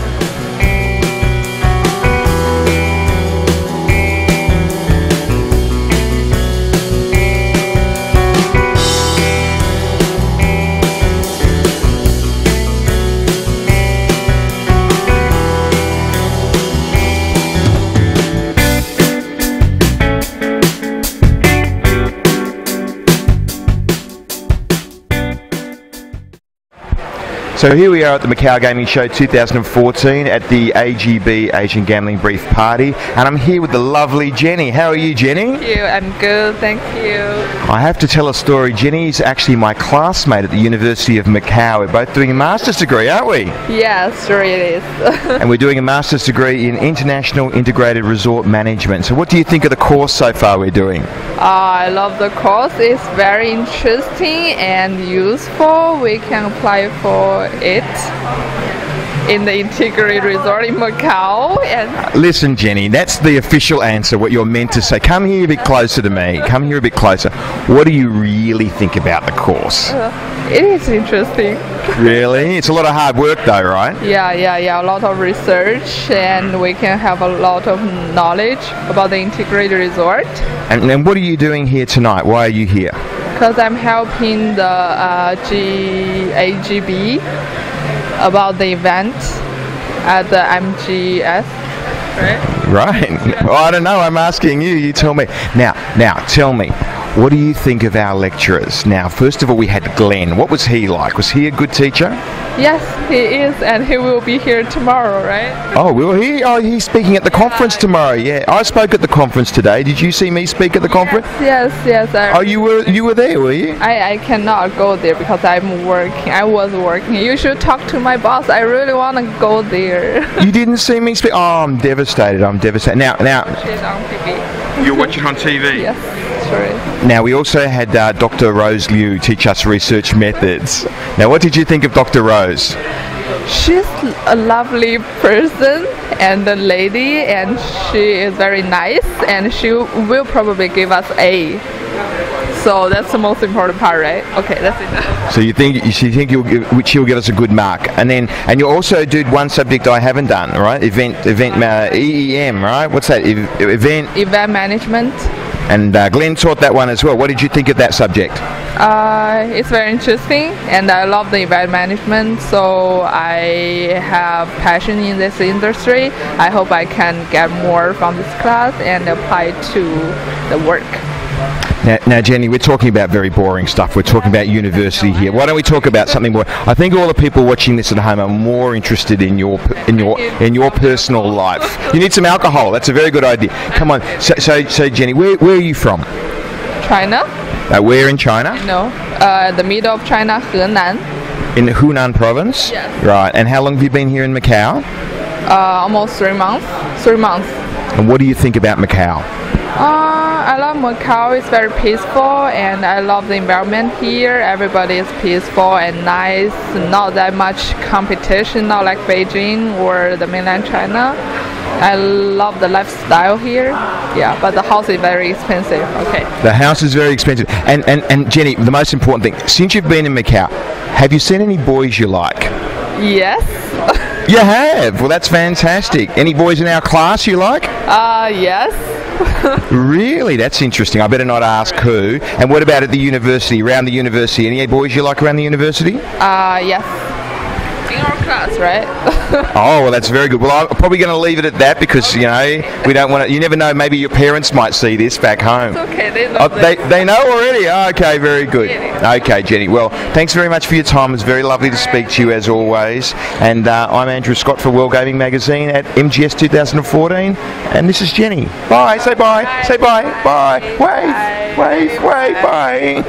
So here we are at the Macao Gaming Show 2014 at the AGB Asian Gambling Brief Party, and I'm here with the lovely Jenny. How are you, Jenny? Thank you. I'm good, thank you. I have to tell a story. Jenny's actually my classmate at the University of Macao. We're both doing a master's degree, aren't we? Yes, sure it is. And we're doing a master's degree in International Integrated Resort Management. So what do you think of the course so far we're doing? I love the course. It's very interesting and useful. We can apply for it in the integrated resort in Macau. And listen, Jenny, that's the official answer, what you're meant to say. Come here a bit closer to me. Come here a bit closer. What do you really think about the course? It is interesting. Really? It's a lot of hard work though, right? Yeah. A lot of research, and we can have a lot of knowledge about the integrated resort. And what are you doing here tonight? Why are you here? Because I'm helping the AGB about the event at the MGS, right? Right. Well, I don't know. I'm asking you. You tell me. Now, tell me. What do you think of our lecturers? Now, first of all, we had Glenn. What was he like? Was he a good teacher? Yes, he is, and he will be here tomorrow, right? Oh, will he? Oh, he's speaking at the conference tomorrow. Yeah, I spoke at the conference today. Did you see me speak at the conference? Yes. Oh, you were there, were you? I cannot go there because I'm working. I was working. You should talk to my boss. I really want to go there. You didn't see me speak? Oh, I'm devastated. Now. She's on TV. You're watching on TV? Yes, sure. Now, we also had Dr. Rose Liu teach us research methods. Now, what did you think of Dr. Rose? She's a lovely person and a lady, and she is very nice, and she will probably give us A. So that's the most important part, right? Okay, that's it. So you think she'll give us a good mark, and you also did one subject I haven't done, right? Event EEM, right? What's that? Event management. And Glenn taught that one as well. What did you think of that subject? It's very interesting, and I love the event management, so I have passion in this industry. I hope I can get more from this class and apply to the work. Now, Jenny, we're talking about very boring stuff. We're talking about university here. Why don't we talk about something more? I think all the people watching this at home are more interested in your personal life. You need some alcohol. That's a very good idea. Come on. So Jenny, where are you from? China. Where in China? No, the middle of China, Henan. In the Hunan province? Yes. Right. And how long have you been here in Macau? Almost 3 months. 3 months. And what do you think about Macau? I love Macau. It's very peaceful, and I love the environment here. Everybody is peaceful and nice. Not that much competition, not like Beijing or the mainland China. I love the lifestyle here. Yeah, but the house is very expensive. Okay. The house is very expensive. And Jenny, the most important thing, since you've been in Macau, have you seen any boys you like? Yes. You have? Well, that's fantastic. Any boys in our class you like? Yes. Really? That's interesting. I better not ask who. And what about at the university, around the university? Any boys you like around the university? Yes. In our class, right? Oh, well, that's very good. Well, I'm probably going to leave it at that because, we don't want to, you never know, maybe your parents might see this back home. It's okay, they know. They know already? Oh, okay, very good. Okay, Jenny. Well, thanks very much for your time. It was very lovely to speak to you as always. And I'm Andrew Scott for World Gaming Magazine at MGS 2014. And this is Jenny. Bye. Say bye. Bye. Say bye. Bye. Wave. Bye. Bye.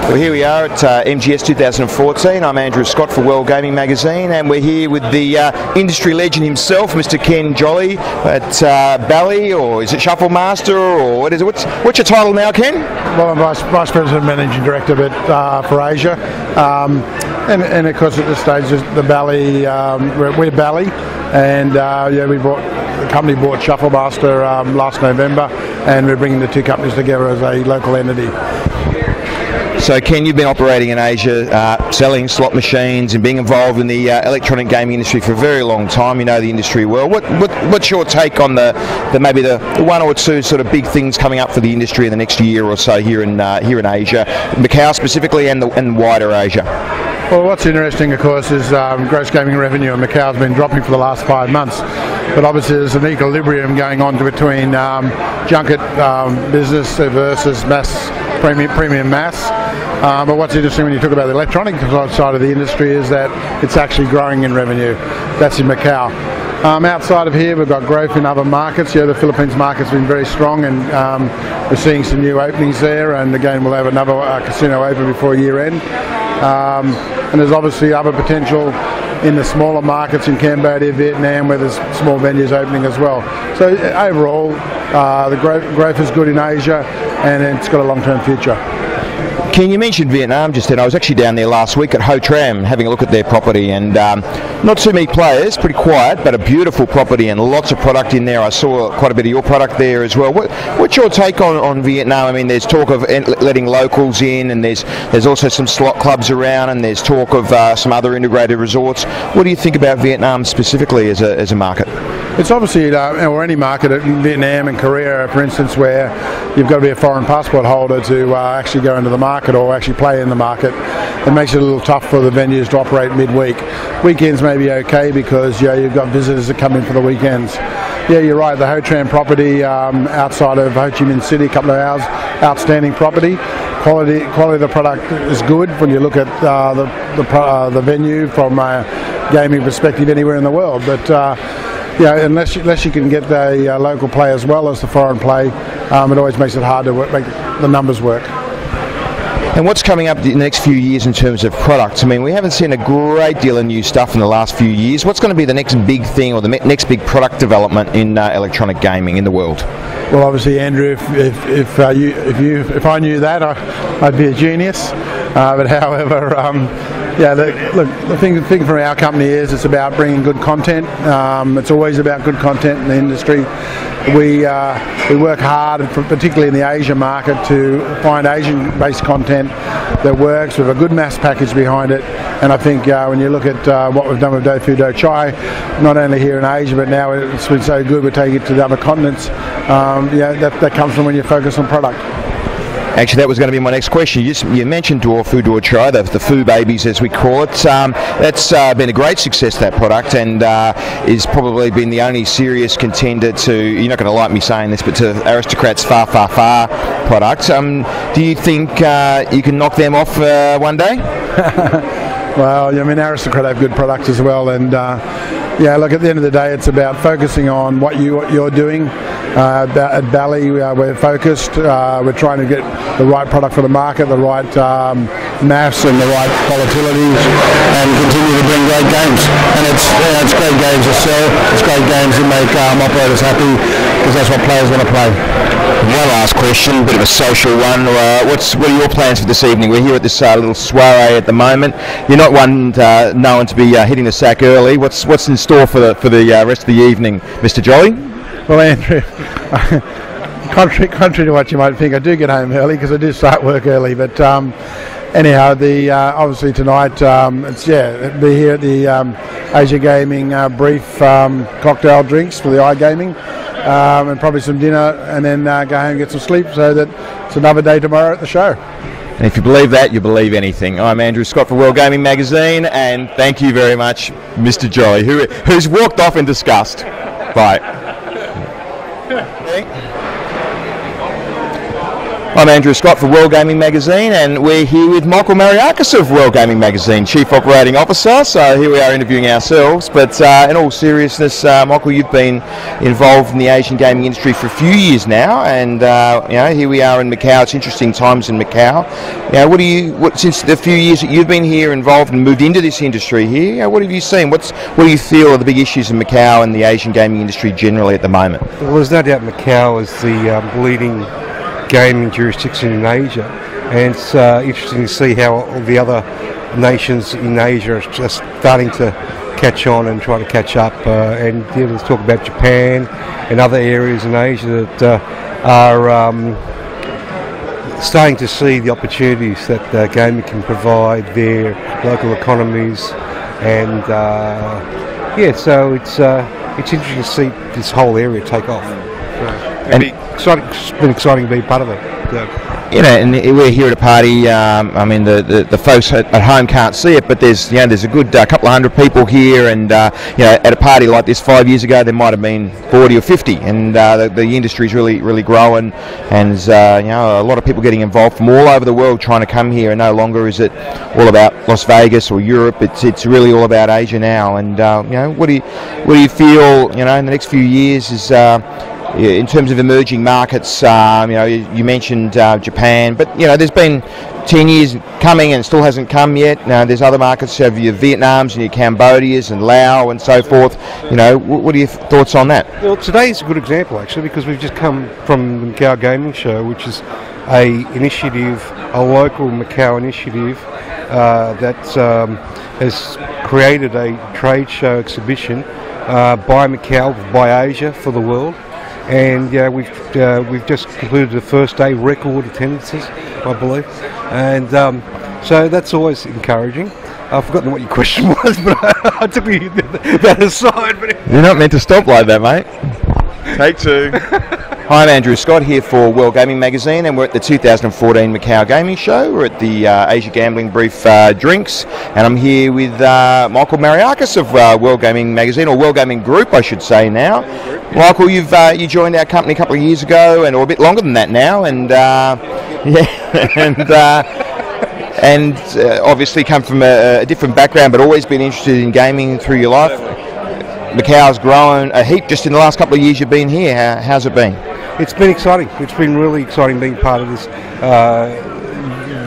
Well, here we are at MGS 2014. I'm Andrew Scott for World Gaming Magazine, and we're here with the industry legend himself, Mr. Ken Jolly at Bally, or is it Shuffle Master, or what is it? What's your title now, Ken? Well, I'm Vice President and Managing Director for Asia. And of course at this stage the Bally, we're Bally, and the company bought Shuffle Master last November, and we're bringing the two companies together as a local entity. So Ken, you've been operating in Asia, selling slot machines and being involved in the electronic gaming industry for a very long time. You know the industry well. What's your take on maybe the one or two sort of big things coming up for the industry in the next year or so here in Asia, Macau specifically, and wider Asia? Well, what's interesting, of course, is gross gaming revenue in Macau has been dropping for the last 5 months. But obviously there's an equilibrium going on between junket business versus mass premium mass. But what's interesting when you talk about the electronic side of the industry is that it's actually growing in revenue. That's in Macau. Outside of here, we've got growth in other markets. The Philippines market's been very strong, and we're seeing some new openings there. And again, we'll have another casino open before year end. And there's obviously other potential in the smaller markets in Cambodia, Vietnam, where there's small venues opening as well. So overall, the growth is good in Asia, and it's got a long-term future. Ken, you mentioned Vietnam just then. I was actually down there last week at Ho Tram having a look at their property, and not too many players, pretty quiet, but a beautiful property and lots of product in there. I saw quite a bit of your product there as well. What's your take on Vietnam? I mean, there's talk of letting locals in, and there's also some slot clubs around, and there's talk of some other integrated resorts. What do you think about Vietnam specifically as a market? It's obviously, or any market in Vietnam and Korea, for instance, where you've got to be a foreign passport holder to actually go into the market or actually play in the market. It makes it a little tough for the venues to operate midweek. Weekends may be okay because you've got visitors that come in for the weekends. Yeah, you're right. The Ho Tram property outside of Ho Chi Minh City, a couple of hours, outstanding property. Quality of the product is good when you look at the venue from a gaming perspective anywhere in the world. But unless you can get the local play as well as the foreign play, it always makes it hard to make the numbers work. And what's coming up in the next few years in terms of products? I mean, we haven't seen a great deal of new stuff in the last few years. What's going to be the next big thing or the next big product development in electronic gaming in the world? Well, obviously, Andrew, if I knew that, I'd be a genius. But however, the thing from our company is it's about bringing good content. It's always about good content in the industry. We work hard, particularly in the Asia market, to find Asian-based content that works with a good mass package behind it. And I think when you look at what we've done with Do Fu Do Chai, not only here in Asia, but now it's been so good we're taking it to the other continents. That comes from when you focus on product. Actually, that was going to be my next question. You mentioned Do Fu Do Chai, the Fu babies as we call it. That's been a great success, that product, and is probably been the only serious contender to, you're not going to like me saying this, but to Aristocrat's Far Far Far product. Do you think you can knock them off one day? Well, I mean, Aristocrat have good products as well, and look, at the end of the day, it's about focusing on what you're doing. At Bally, we're focused. We're trying to get the right product for the market, the right maths and the right volatilities, and continue to bring great games. And it's great games to sell. It's great games to make operators happy, because that's what players want to play. One last question, bit of a social one. What are your plans for this evening? We're here at this little soiree at the moment. You're not one known to be hitting the sack early. What's in store for the rest of the evening, Mr. Jolly? Well, Andrew, contrary to what you might think, I do get home early because I do start work early. But anyhow, obviously tonight, be here at the Asia Gaming brief cocktail drinks for the iGaming, and probably some dinner, and then go home and get some sleep, so that it's another day tomorrow at the show. And if you believe that, you believe anything. I'm Andrew Scott for World Gaming Magazine, and thank you very much, Mr. Jolly, who's walked off in disgust. Bye. I'm Andrew Scott for World Gaming Magazine, and we're here with Michael Mariakis of World Gaming Magazine, Chief Operating Officer. So here we are interviewing ourselves, but in all seriousness, Michael, you've been involved in the Asian gaming industry for a few years now, and here we are in Macau. It's interesting times in Macau. Since the few years that you've been here involved and moved into this industry here, what have you seen? What do you feel are the big issues in Macau and the Asian gaming industry generally at the moment? Well, there's no doubt Macau is the leading gaming jurisdiction in Asia, and it's interesting to see how all the other nations in Asia are just starting to catch on and try to catch up, and let's talk about Japan and other areas in Asia that are starting to see the opportunities that gaming can provide their local economies, and so it's interesting to see this whole area take off. So, it's been exciting to be part of it. You know, and we're here at a party. I mean, the folks at home can't see it, but there's a good couple of hundred people here, and at a party like this 5 years ago, there might have been 40 or 50, and the industry's really growing, and there's a lot of people getting involved from all over the world trying to come here, and no longer is it all about Las Vegas or Europe. It's really all about Asia now, and what do you feel in the next few years is in terms of emerging markets? You mentioned Japan, but there's been 10 years coming and it still hasn't come yet. There's other markets, you have your Vietnams and your Cambodias and Laos and so forth. What are your thoughts on that? Well, today's a good example actually, because we've just come from the Macao Gaming Show, which is a local Macao initiative that has created a trade show exhibition by Macao, by Asia, for the world. And we've just concluded the first day, record attendances, I believe, and so that's always encouraging. I've forgotten what your question was, but I took that aside. But you're not meant to stop like that, mate. Take two. Hi, I'm Andrew Scott here for World Gaming Magazine, and we're at the 2014 Macao Gaming Show. We're at the Asia Gambling Brief Drinks, and I'm here with Michael Mariakis of World Gaming Magazine, or World Gaming Group, I should say now. Michael, you joined our company a couple of years ago, or a bit longer than that now, and and obviously come from a different background, but always been interested in gaming through your life. Macao's grown a heap just in the last couple of years you've been here. How's it been? It's been exciting. It's been really exciting being part of this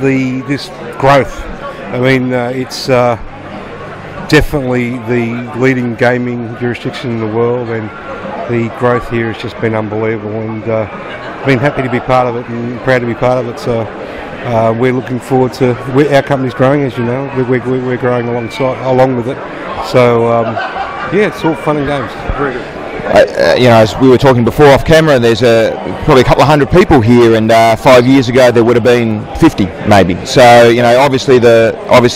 this growth. I mean, it's definitely the leading gaming jurisdiction in the world, and the growth here has just been unbelievable. And been happy to be part of it, and proud to be part of it. So we're looking forward to our company's growing, as you know. We're growing along with it. So. It's all fun and games. Very good. As we were talking before off camera, there's probably a couple of hundred people here, and 5 years ago there would have been 50 maybe. So obviously the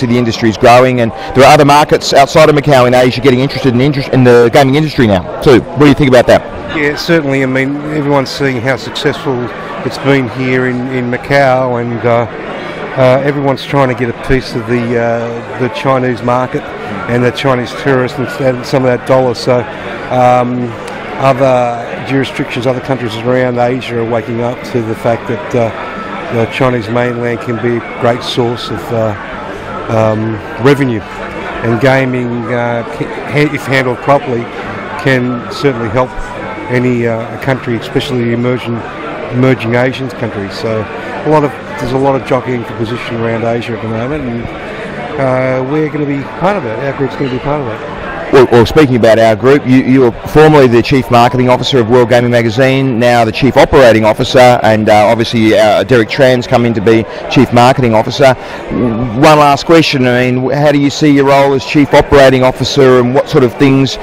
industry is growing, and there are other markets outside of Macao in Asia getting interested in the gaming industry now too. What do you think about that? Yeah, certainly. I mean, everyone's seeing how successful it's been here in Macao, and everyone's trying to get a piece of the Chinese market and the Chinese tourists and some of that dollar. So other jurisdictions, other countries around Asia are waking up to the fact that the Chinese mainland can be a great source of revenue, and gaming, if handled properly, can certainly help any country, especially emerging Asian countries. So there's a lot of jockeying for position around Asia at the moment, and we're going to be part of it. Our group's going to be part of it. Well, speaking about our group, you were formerly the Chief Marketing Officer of World Gaming Magazine, now the Chief Operating Officer, and obviously Derek Tran's come in to be Chief Marketing Officer. One last question, I mean, how do you see your role as Chief Operating Officer, and what sort of things,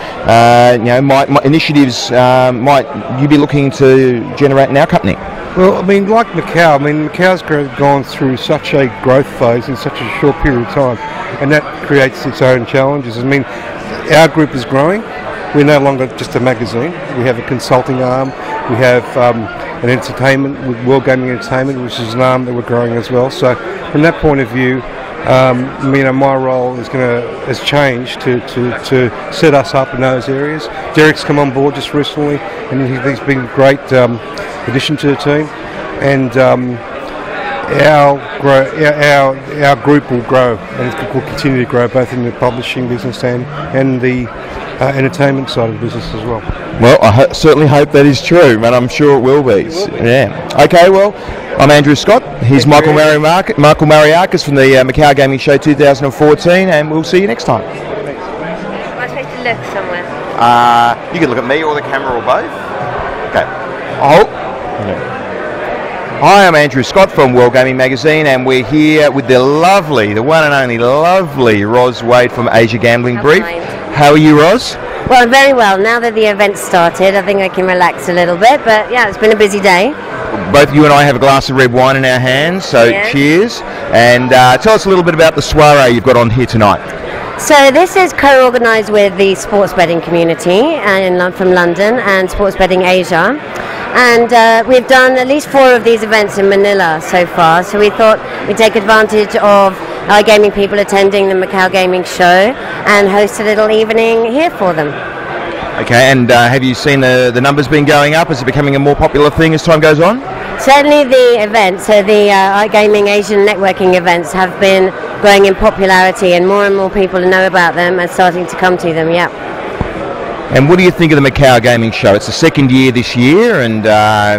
initiatives might you be looking to generate in our company? Well, I mean, like Macao, Macao's gone through such a growth phase in such a short period of time, and that creates its own challenges. I mean, our group is growing. We're no longer just a magazine. We have a consulting arm. We have an entertainment, with World Gaming Entertainment, which is an arm that we're growing as well. So from that point of view, my role has changed to set us up in those areas. Derek's come on board just recently, and he's been a great addition to the team. And our group will grow, and it will continue to grow both in the publishing business and the entertainment side of the business as well. Well, I certainly hope that is true, and I'm sure it will be. Yeah. Okay, well, I'm Andrew Scott. Here's Michael Mariakis from the Macao Gaming Show 2014, and we'll see you next time. Am I supposed to look somewhere? You can look at me or the camera or both. Okay. Hi, I'm Andrew Scott from World Gaming Magazine, and we're here with the one and only lovely Ros Wade from Asia Gambling Brief. How are you, Ros? Well, very well. Now that the event started, I think I can relax a little bit, but yeah, it's been a busy day. both you and I have a glass of red wine in our hands, so Yeah. cheers. And tell us a little bit about the soiree you've got on here tonight. So this is co-organised with the sports betting community from London and Sports Betting Asia. And we've done at least 4 of these events in Manila so far, so we thought we'd take advantage of our gaming people attending the Macau Gaming Show and host a little evening here for them. Okay, and have you seen the numbers been going up? Is it becoming a more popular thing as time goes on? Certainly the events, so the iGaming Asian networking events have been growing in popularity and more people know about them and starting to come to them, yeah. And what do you think of the Macau Gaming Show? It's the second year this year, and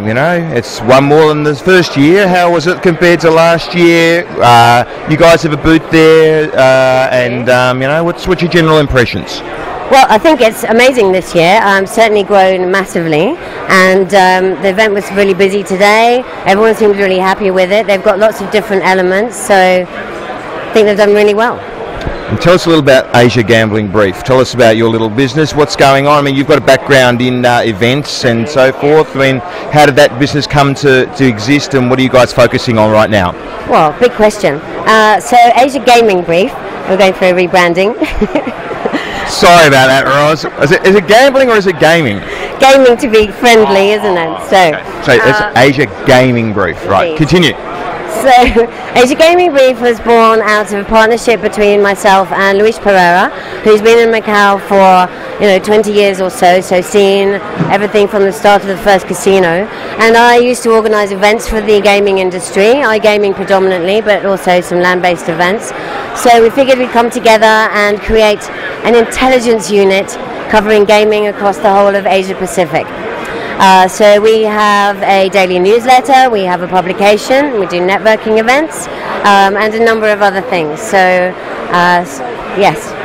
you know, it's one more than the first year. How was it compared to last year? You guys have a booth there, and you know, what's your general impressions? Well, I think it's amazing this year. Certainly grown massively, and the event was really busy today. Everyone seems really happy with it. They've got lots of different elements, so I think they've done really well. And tell us a little about Asia Gambling Brief. Tell us about your little business. What's going on? I mean, you've got a background in events and so forth. I mean, how did that business come to exist, and what are you guys focusing on right now? Well, big question. So Asia Gaming Brief, we're going through a rebranding. Sorry about that, Roz. Is it gambling or is it gaming? Gaming to be friendly, isn't it? So it's Asia Gaming Brief, right? Indeed. Continue. So, Asia Gaming Brief was born out of a partnership between myself and Luis Pereira, who's been in Macau for 20 years or so seen everything from the start of the first casino. And I used to organise events for the gaming industry, iGaming predominantly, but also some land-based events. So we figured we'd come together and create an intelligence unit covering gaming across the whole of Asia Pacific. So we have a daily newsletter, we have a publication, we do networking events, and a number of other things. So, yes.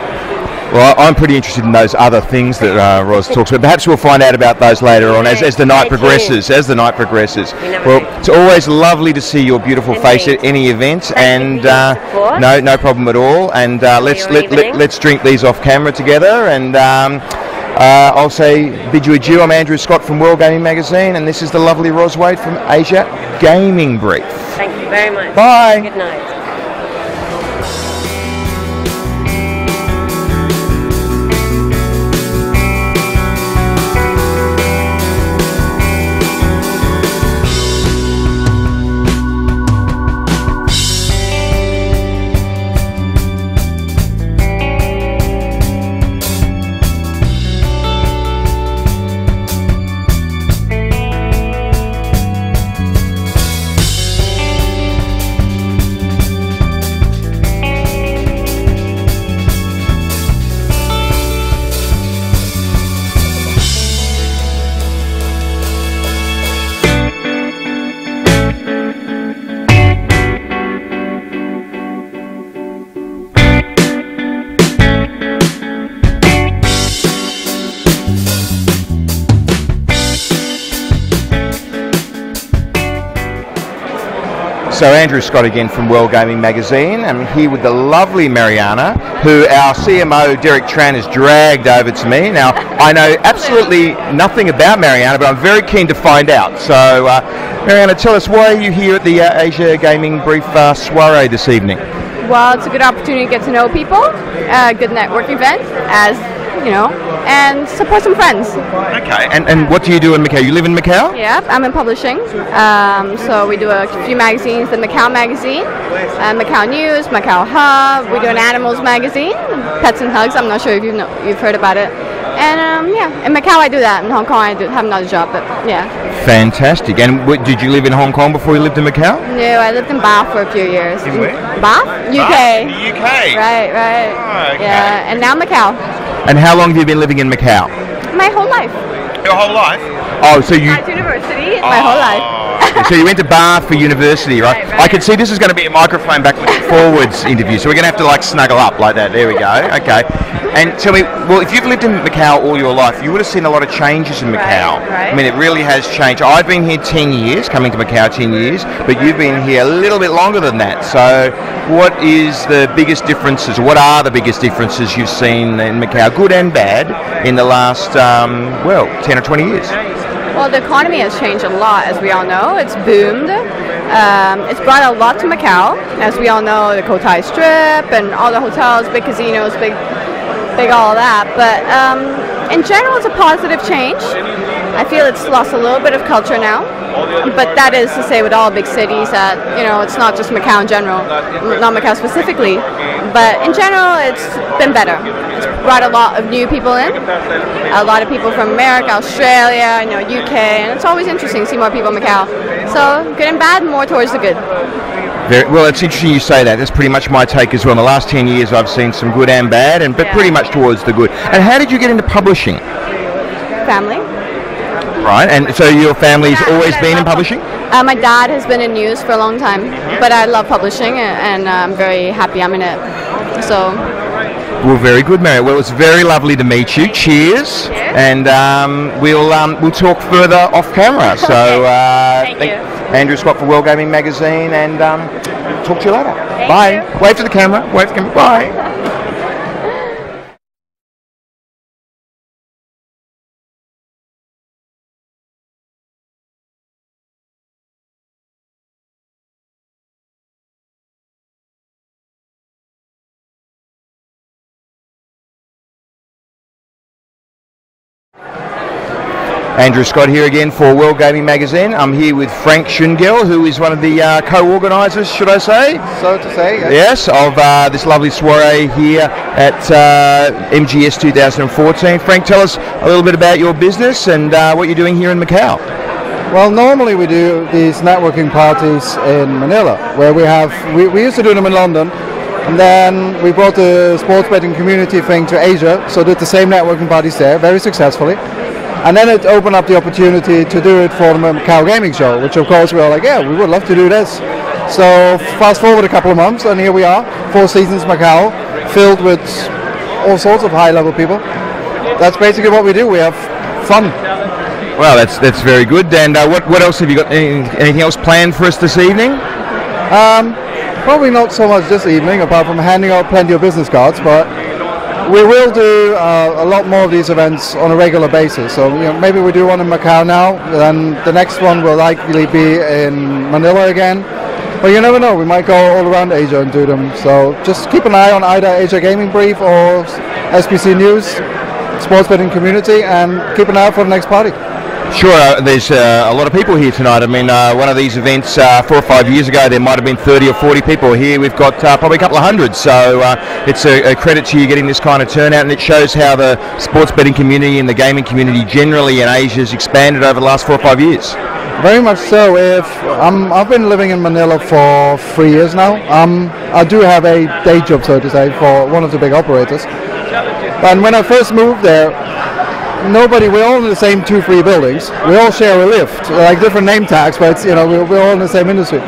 Well, I'm pretty interested in those other things that Roz talks about. Perhaps we'll find out about those later on as the night progresses. As the night progresses. Well, it's always lovely to see your beautiful face at any event, and no problem at all. And let's drink these off camera together. And I'll say bid you adieu. I'm Andrew Scott from World Gaming Magazine, and this is the lovely Roz Wade from Asia Gaming Brief. Thank you very much. Bye. Good night. So Andrew Scott again from World Gaming Magazine. I'm here with the lovely Mariana, who our CMO Derek Tran has dragged over to me. Now, I know absolutely nothing about Mariana, but I'm very keen to find out. So, Mariana, tell us, why are you here at the Asia Gaming Brief soiree this evening? Well, it's a good opportunity to get to know people, a good network event, as you know, and support some friends. Okay, and what do you do in Macau? You live in Macau? Yeah, I'm in publishing. So we do a few magazines, the Macau magazine, Macau News, Macau Hub. We do an animals magazine, Pets and Hugs. I'm not sure if you've heard about it. And yeah, in Macau I do that. In Hong Kong I have another job, but yeah. Fantastic. And did you live in Hong Kong before you lived in Macau? No, I lived in Bath for a few years. In where? Bath? UK. In the UK? Right. Oh, okay. Yeah, and now Macau. And how long have you been living in Macau? My whole life. Your whole life? Oh, so you... At university, my whole life. So you went to Bath for university, right? Right. I can see this is going to be a microphone backwards and forwards interview, so we're going to have to like snuggle up like that. There we go. Okay. And tell me, well, if you've lived in Macau all your life, you would have seen a lot of changes in Macau. Right. I mean, it really has changed. I've been here 10 years, coming to Macau 10 years, but you've been here a little bit longer than that. So what is the biggest differences, what are the biggest differences you've seen in Macau, good and bad, in the last, 10 or 20 years? Well, the economy has changed a lot, as we all know. It's boomed. It's brought a lot to Macau, as we all know, the Cotai Strip and all the hotels, big casinos, big all that. But in general, it's a positive change. I feel it's lost a little bit of culture now. But that is to say with all big cities that, it's not just Macau in general, not Macau specifically, but in general it's been better. It's brought a lot of new people in, a lot of people from America, Australia, UK, and it's always interesting to see more people in Macau. So good and bad, more towards the good. Well, it's interesting you say that. That's pretty much my take as well. In the last 10 years I've seen some good and bad, but pretty much towards the good. And how did you get into publishing? Family. Right, and so your family's always been in publishing? My dad has been in news for a long time, but I love publishing and I'm very happy I'm in it. So. Well, very good, Mary. Well, it's very lovely to meet you. Cheers. And we'll talk further off camera. So Thank you. Andrew Scott for World Gaming Magazine, and talk to you later. Thank Bye. you. Wave to the camera. Wave to the camera. Bye. Andrew Scott here again for World Gaming Magazine. I'm here with Frank Schungel, who is one of the co-organisers, should I say? So to say, yes. Yes, of this lovely soiree here at MGS 2014. Frank, tell us a little bit about your business and what you're doing here in Macau. Well, normally we do these networking parties in Manila, where we used to do them in London, and then we brought the sports betting community thing to Asia, so did the same networking parties there, very successfully. And then it opened up the opportunity to do it for the Macau Gaming Show, which of course we were like, yeah, we would love to do this. So fast forward a couple of months and here we are, 4 seasons Macau, filled with all sorts of high-level people. That's basically what we do, we have fun. Well, that's very good. And what else have you got? Anything else planned for us this evening? Probably not so much this evening, apart from handing out plenty of business cards, but we will do a lot more of these events on a regular basis. So maybe we do one in Macau now, then the next one will likely be in Manila again. But you never know, we might go all around Asia and do them. So just keep an eye on either Asia Gaming Brief or SBC News, Sports Betting Community, and keep an eye out for the next party. Sure, there's a lot of people here tonight. I mean, one of these events 4 or 5 years ago, there might have been 30 or 40 people. Here we've got probably a couple of hundred, so it's a credit to you getting this kind of turnout, and it shows how the sports betting community and the gaming community generally in Asia has expanded over the last 4 or 5 years. Very much so. I've been living in Manila for 3 years now. I do have a day job, so to say, for one of the big operators. And when I first moved there, we're all in the same 2-3 buildings. We all share a lift, like different name tags, but it's, we're all in the same industry.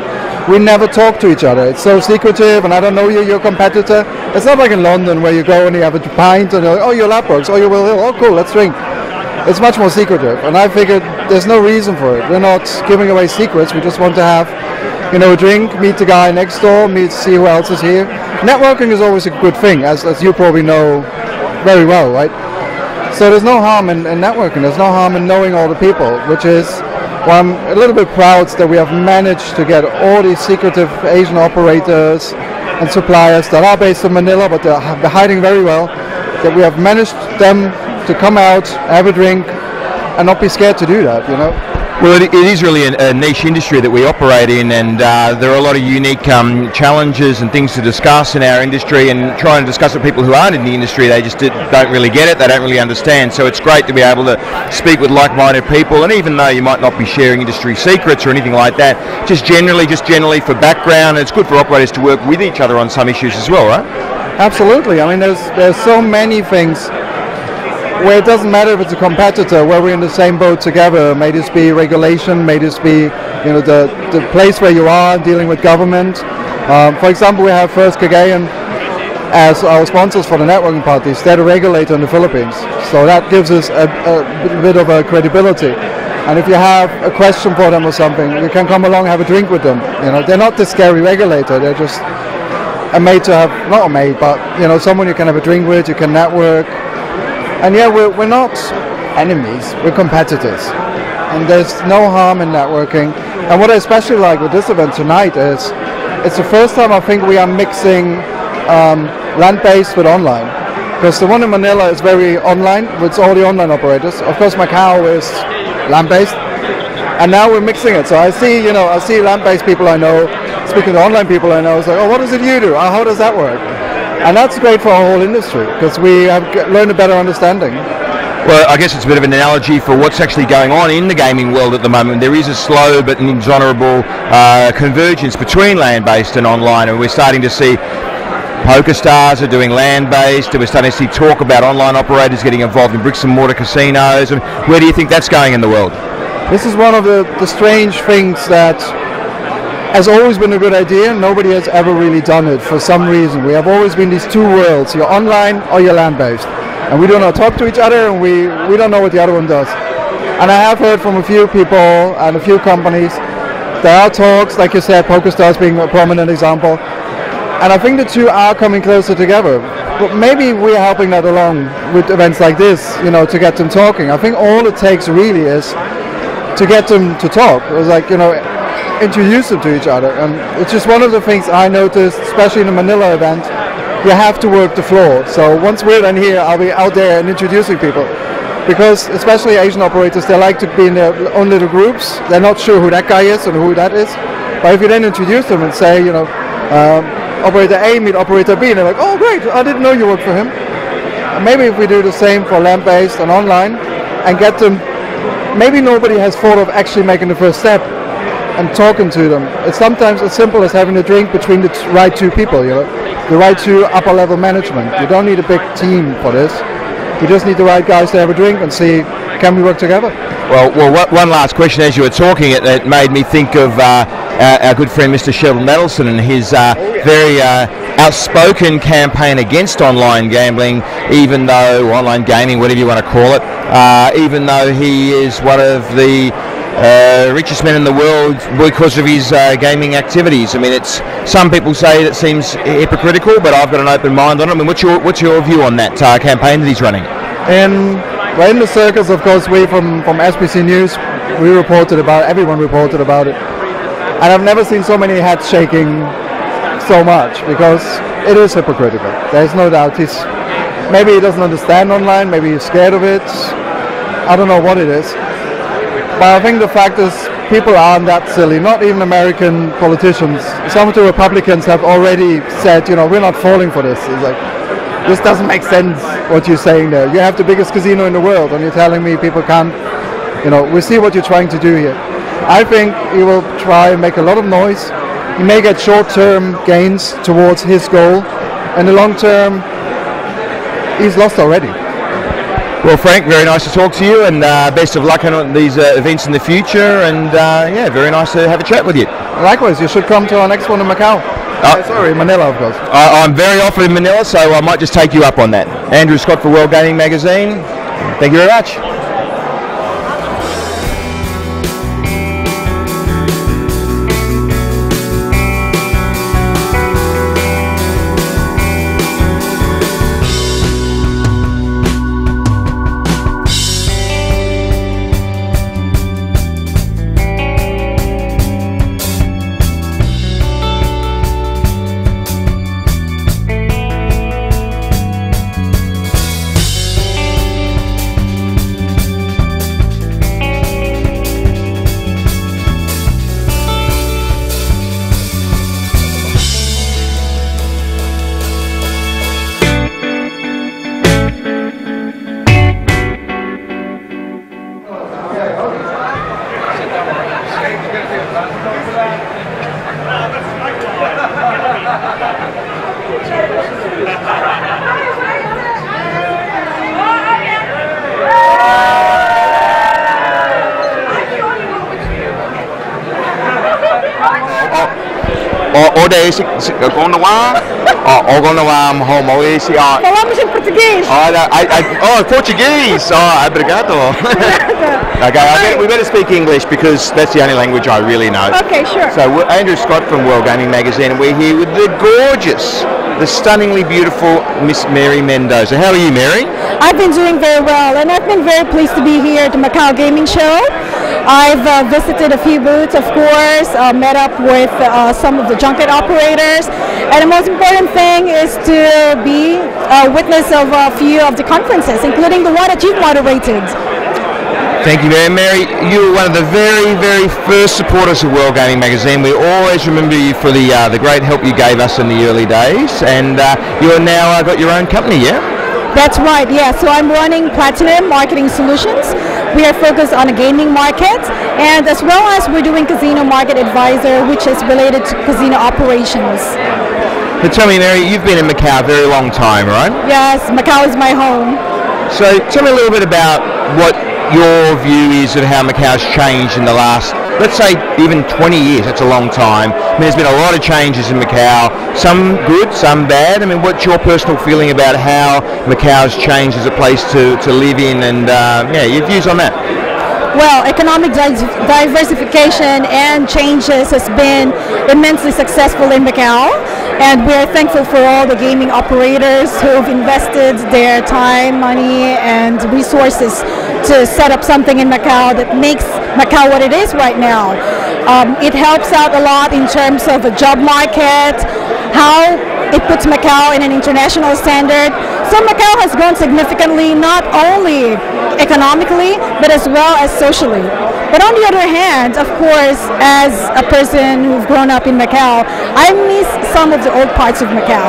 We never talk to each other. It's so secretive, and I don't know your competitor. It's not like in London where you go and you have a pint and you're like, oh, you're Lapworks, oh, you're Will Hill, oh, cool, let's drink. It's much more secretive, and I figured there's no reason for it. We're not giving away secrets. We just want to have, a drink, meet the guy next door, see who else is here. Networking is always a good thing, as you probably know very well, right? So there's no harm in networking, there's no harm in knowing all the people, which is why I'm a little bit proud that we have managed to get all these secretive Asian operators and suppliers that are based in Manila, but they're hiding very well, that we have managed them to come out, have a drink, and not be scared to do that, Well, it is really a niche industry that we operate in, and there are a lot of unique challenges and things to discuss in our industry, and trying to discuss with people who aren't in the industry, they just don't really get it, they don't really understand. So it's great to be able to speak with like-minded people, and even though you might not be sharing industry secrets or anything like that, just generally for background, it's good for operators to work with each other on some issues as well, right? Absolutely. I mean, there's so many things where it doesn't matter if it's a competitor, where we're in the same boat together. May this be regulation, may this be the place where you are dealing with government. For example, we have First Cagayan as our sponsors for the networking parties. They're the regulator in the Philippines, so that gives us a bit of a credibility. And if you have a question for them or something, you can come along and have a drink with them. They're not the scary regulator, they're just a mate to have, not a mate, but someone you can have a drink with, you can network. And yeah, we're not enemies, we're competitors. and there's no harm in networking. And what I especially like with this event tonight is it's the first time I think we are mixing land-based with online. Because the one in Manila is very online, with all the online operators. Of course, Macau is land-based, and now we're mixing it. So I see land-based people I know speaking to online people I know. It's like, oh, what is it you do? Oh, how does that work? And that's great for our whole industry because we have learned a better understanding. Well, I guess it's a bit of an analogy for what's actually going on in the gaming world at the moment. There is a slow but inexorable convergence between land-based and online, and we're starting to see PokerStars are doing land-based, and we're starting to see talk about online operators getting involved in bricks and mortar casinos. And where do you think that's going in the world? This is one of the strange things that has always been a good idea. Nobody has ever really done it for some reason. We have always been these two worlds, you're online or you're land-based. And we do not talk to each other, and we don't know what the other one does. And I have heard from a few people and a few companies, there are talks, like you said, PokerStars being a prominent example. And I think the two are coming closer together. But maybe we're helping that along with events like this, to get them talking. I think all it takes really is to get them to talk. It's like, introduce them to each other. And it's just one of the things I noticed, especially in the Manila event, you have to work the floor. So once we're done here, I'll be out there and introducing people. Because especially Asian operators, they like to be in their own little groups. They're not sure who that guy is and who that is. But if you then introduce them and say, Operator A meet Operator B, and they're like, oh great, I didn't know you worked for him. And maybe if we do the same for land-based and online, and get them, maybe nobody has thought of actually making the first step and talking to them. It's sometimes as simple as having a drink between the right two people, the right two upper level management. You don't need a big team for this. You just need the right guys to have a drink and see, can we work together? Well, one last question. As you were talking, it made me think of our good friend Mr. Sheldon Adelson and his very outspoken campaign against online gambling, even though online gaming, whatever you want to call it, even though he is one of the richest men in the world because of his gaming activities. I mean, it's some people say it seems hypocritical, but I've got an open mind on it. I mean, what's your view on that campaign that he's running? Right in the circus, of course, we from SBC News, we reported about it, everyone reported about it. And I've never seen so many heads shaking so much, because it is hypocritical. There's no doubt. Maybe he doesn't understand online, maybe he's scared of it. I don't know what it is. But I think the fact is, people aren't that silly, not even American politicians. Some of the Republicans have already said, we're not falling for this. It's like, this doesn't make sense what you're saying there. You have the biggest casino in the world and you're telling me people can't, we see what you're trying to do here. I think he will try and make a lot of noise. He may get short-term gains towards his goal. In the long term, he's lost already. Well, Frank, very nice to talk to you, and best of luck on these events in the future, and very nice to have a chat with you. Likewise, you should come to our next one in Macau. Sorry, Manila, of course. I'm very often in Manila, so I might just take you up on that. Andrew Scott for World Gaming Magazine. Thank you very much. Falamos em português. Portuguese. Obrigado. Okay, we better speak English because that's the only language I really know. Okay, sure. So we're Andrew Scott from World Gaming Magazine, and we're here with the gorgeous, the stunningly beautiful Miss Mary Mendoza. How are you, Mary? I've been doing very well, and I've been very pleased to be here at the Macau Gaming Show. I've visited a few booths, of course, met up with some of the junket operators, and the most important thing is to be a witness of a few of the conferences, including the one that you've moderated. Thank you, Mary. You were one of the very, very first supporters of World Gaming Magazine. We always remember you for the great help you gave us in the early days, and you are now got your own company, yeah? That's right, yeah. So I'm running Platinum Marketing Solutions. We are focused on the gaming market, and as well as we're doing Casino Market Advisor, which is related to casino operations. But tell me, Mary, you've been in Macau a very long time, right? Yes, Macau is my home. So tell me a little bit about what your view is of how Macau's changed in the last, let's say, even 20 years. That's a long time. I mean, there's been a lot of changes in Macau, some good, some bad. I mean, what's your personal feeling about how Macau's changed as a place to live in, and yeah, your views on that? Well, economic diversification and changes has been immensely successful in Macau, and we're thankful for all the gaming operators who've invested their time, money, and resources to set up something in Macau that makes Macau what it is right now. It helps out a lot in terms of the job market, how it puts Macau in an international standard. So Macau has grown significantly, not only economically, but as well as socially. But on the other hand, of course, as a person who's grown up in Macau, I miss some of the old parts of Macau.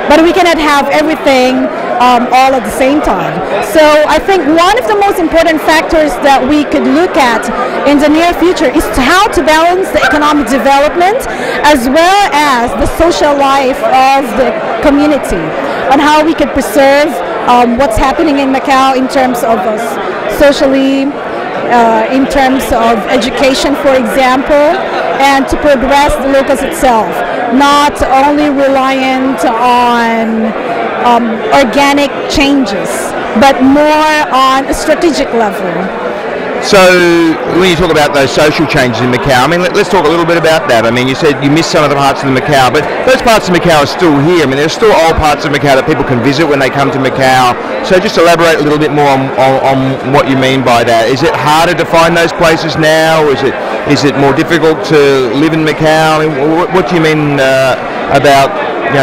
But we cannot have everything all at the same time. So I think one of the most important factors that we could look at in the near future is how to balance the economic development as well as the social life of the community, and how we could preserve what's happening in Macau in terms of socially, in terms of education, for example, and to progress the locals itself, not only reliant on organic changes, but more on a strategic level. So when you talk about those social changes in Macau, I mean, let's talk a little bit about that. I mean, you said you missed some of the parts of the Macau, but those parts of Macau are still here. I mean, there's still old parts of Macau that people can visit when they come to Macau. So just elaborate a little bit more on what you mean by that. Is it harder to find those places now? Is it more difficult to live in Macau? I mean, what do you mean about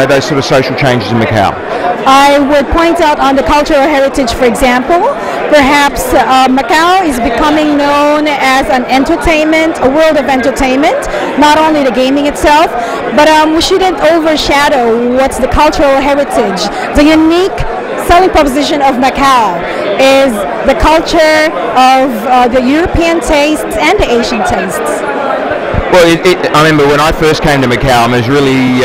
those sort of social changes in Macau? I would point out on the cultural heritage, for example. Perhaps Macau is becoming known as an entertainment, a world of entertainment, not only the gaming itself, but we shouldn't overshadow what's the cultural heritage. The unique selling proposition of Macau is the culture of the European tastes and the Asian tastes. Well, I remember when I first came to Macau, I was really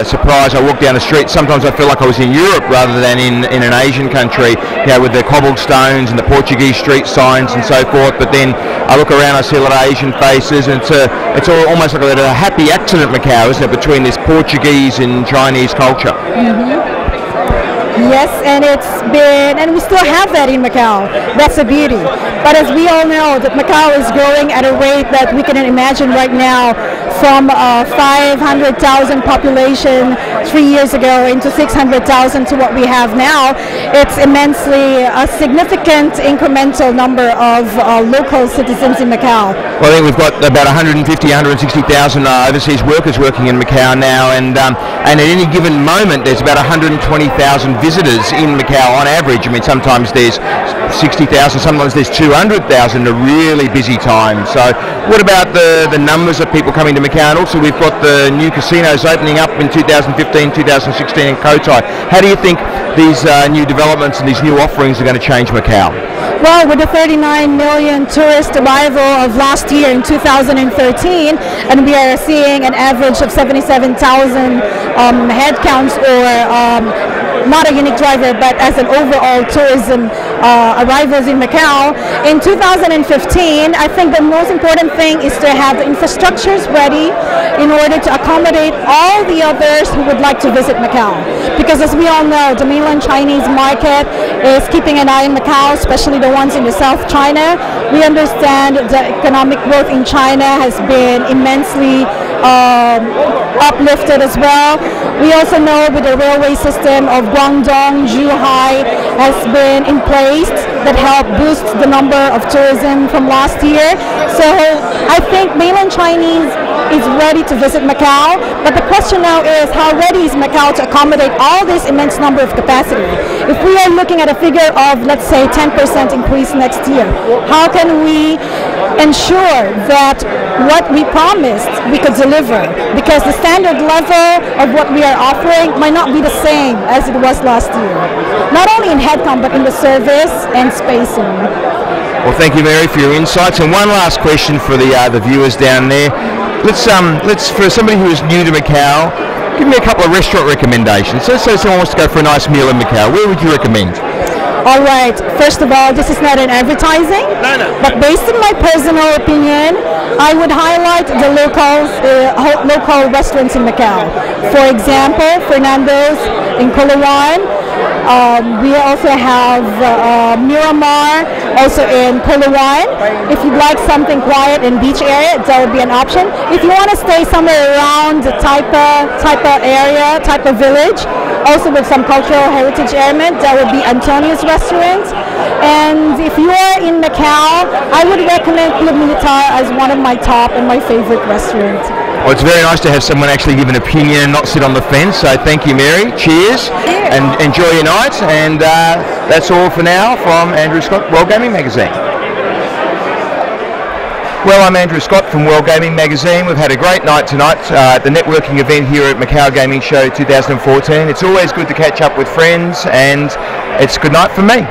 surprised. I walked down the street, sometimes I feel like I was in Europe rather than in an Asian country, with the cobblestones and the Portuguese street signs and so forth. But then I look around, I see a lot of Asian faces, and it's almost like a happy accident, Macau, isn't it, between this Portuguese and Chinese culture? Mm-hmm. Yes, and we still have that in Macau. That's a beauty. But as we all know, that Macau is growing at a rate that we can imagine right now, from 500,000 population 3 years ago into 600,000 to what we have now. It's immensely a significant incremental number of local citizens in Macau. Well, I think we've got about 150,000, 160,000 overseas workers working in Macau now, and at any given moment there's about 120,000 visitors in Macau on average. I mean, sometimes there's 60,000, sometimes there's 200,000 a really busy time. So what about the numbers of people coming to Macau? And also we've got the new casinos opening up in 2015, 2016 in Cotai. How do you think these new developments and these new offerings are going to change Macau? Well, with the 39 million tourist arrival of last year in 2013, and we are seeing an average of 77,000 head counts, or not a unique driver, but as an overall tourism arrivals in Macau. In 2015, I think the most important thing is to have the infrastructures ready in order to accommodate all the others who would like to visit Macau. Because as we all know, the mainland Chinese market is keeping an eye on Macau, especially the ones in the South China. We understand the economic growth in China has been immensely uplifted as well. We also know with the railway system of Guangdong, Zhuhai has been in place that helped boost the number of tourism from last year. So I think mainland Chinese is ready to visit Macau, but the question now is how ready is Macau to accommodate all this immense number of capacity? If we are looking at a figure of, let's say, 10% increase next year, how can we ensure that what we promised we could deliver? Because the standard level of what we are offering might not be the same as it was last year. Not only in headcount, but in the service and spacing. Well, thank you, Mary, for your insights. And one last question for the viewers down there. Let's for somebody who is new to Macau, give me a couple of restaurant recommendations. Let's say someone wants to go for a nice meal in Macau. Where would you recommend? All right. First of all, this is not an advertising, but based on my personal opinion, I would highlight the local restaurants in Macau. For example, Fernando's in Kulawan. We also have Miramar, also in Kulawan. If you'd like something quiet in beach area, that would be an option. If you want to stay somewhere around the Taipa area, Taipa village, also with some cultural heritage element, that would be Antonio's restaurant. And if you are in Macau, I would recommend Club Militar as one of my top and my favorite restaurants. Well, it's very nice to have someone actually give an opinion and not sit on the fence. So thank you, Mary. Cheers. And enjoy your night. And that's all for now from Andrew Scott, World Gaming Magazine. Well, I'm Andrew Scott from World Gaming Magazine. We've had a great night tonight at the networking event here at Macau Gaming Show 2014. It's always good to catch up with friends, and it's good night from me.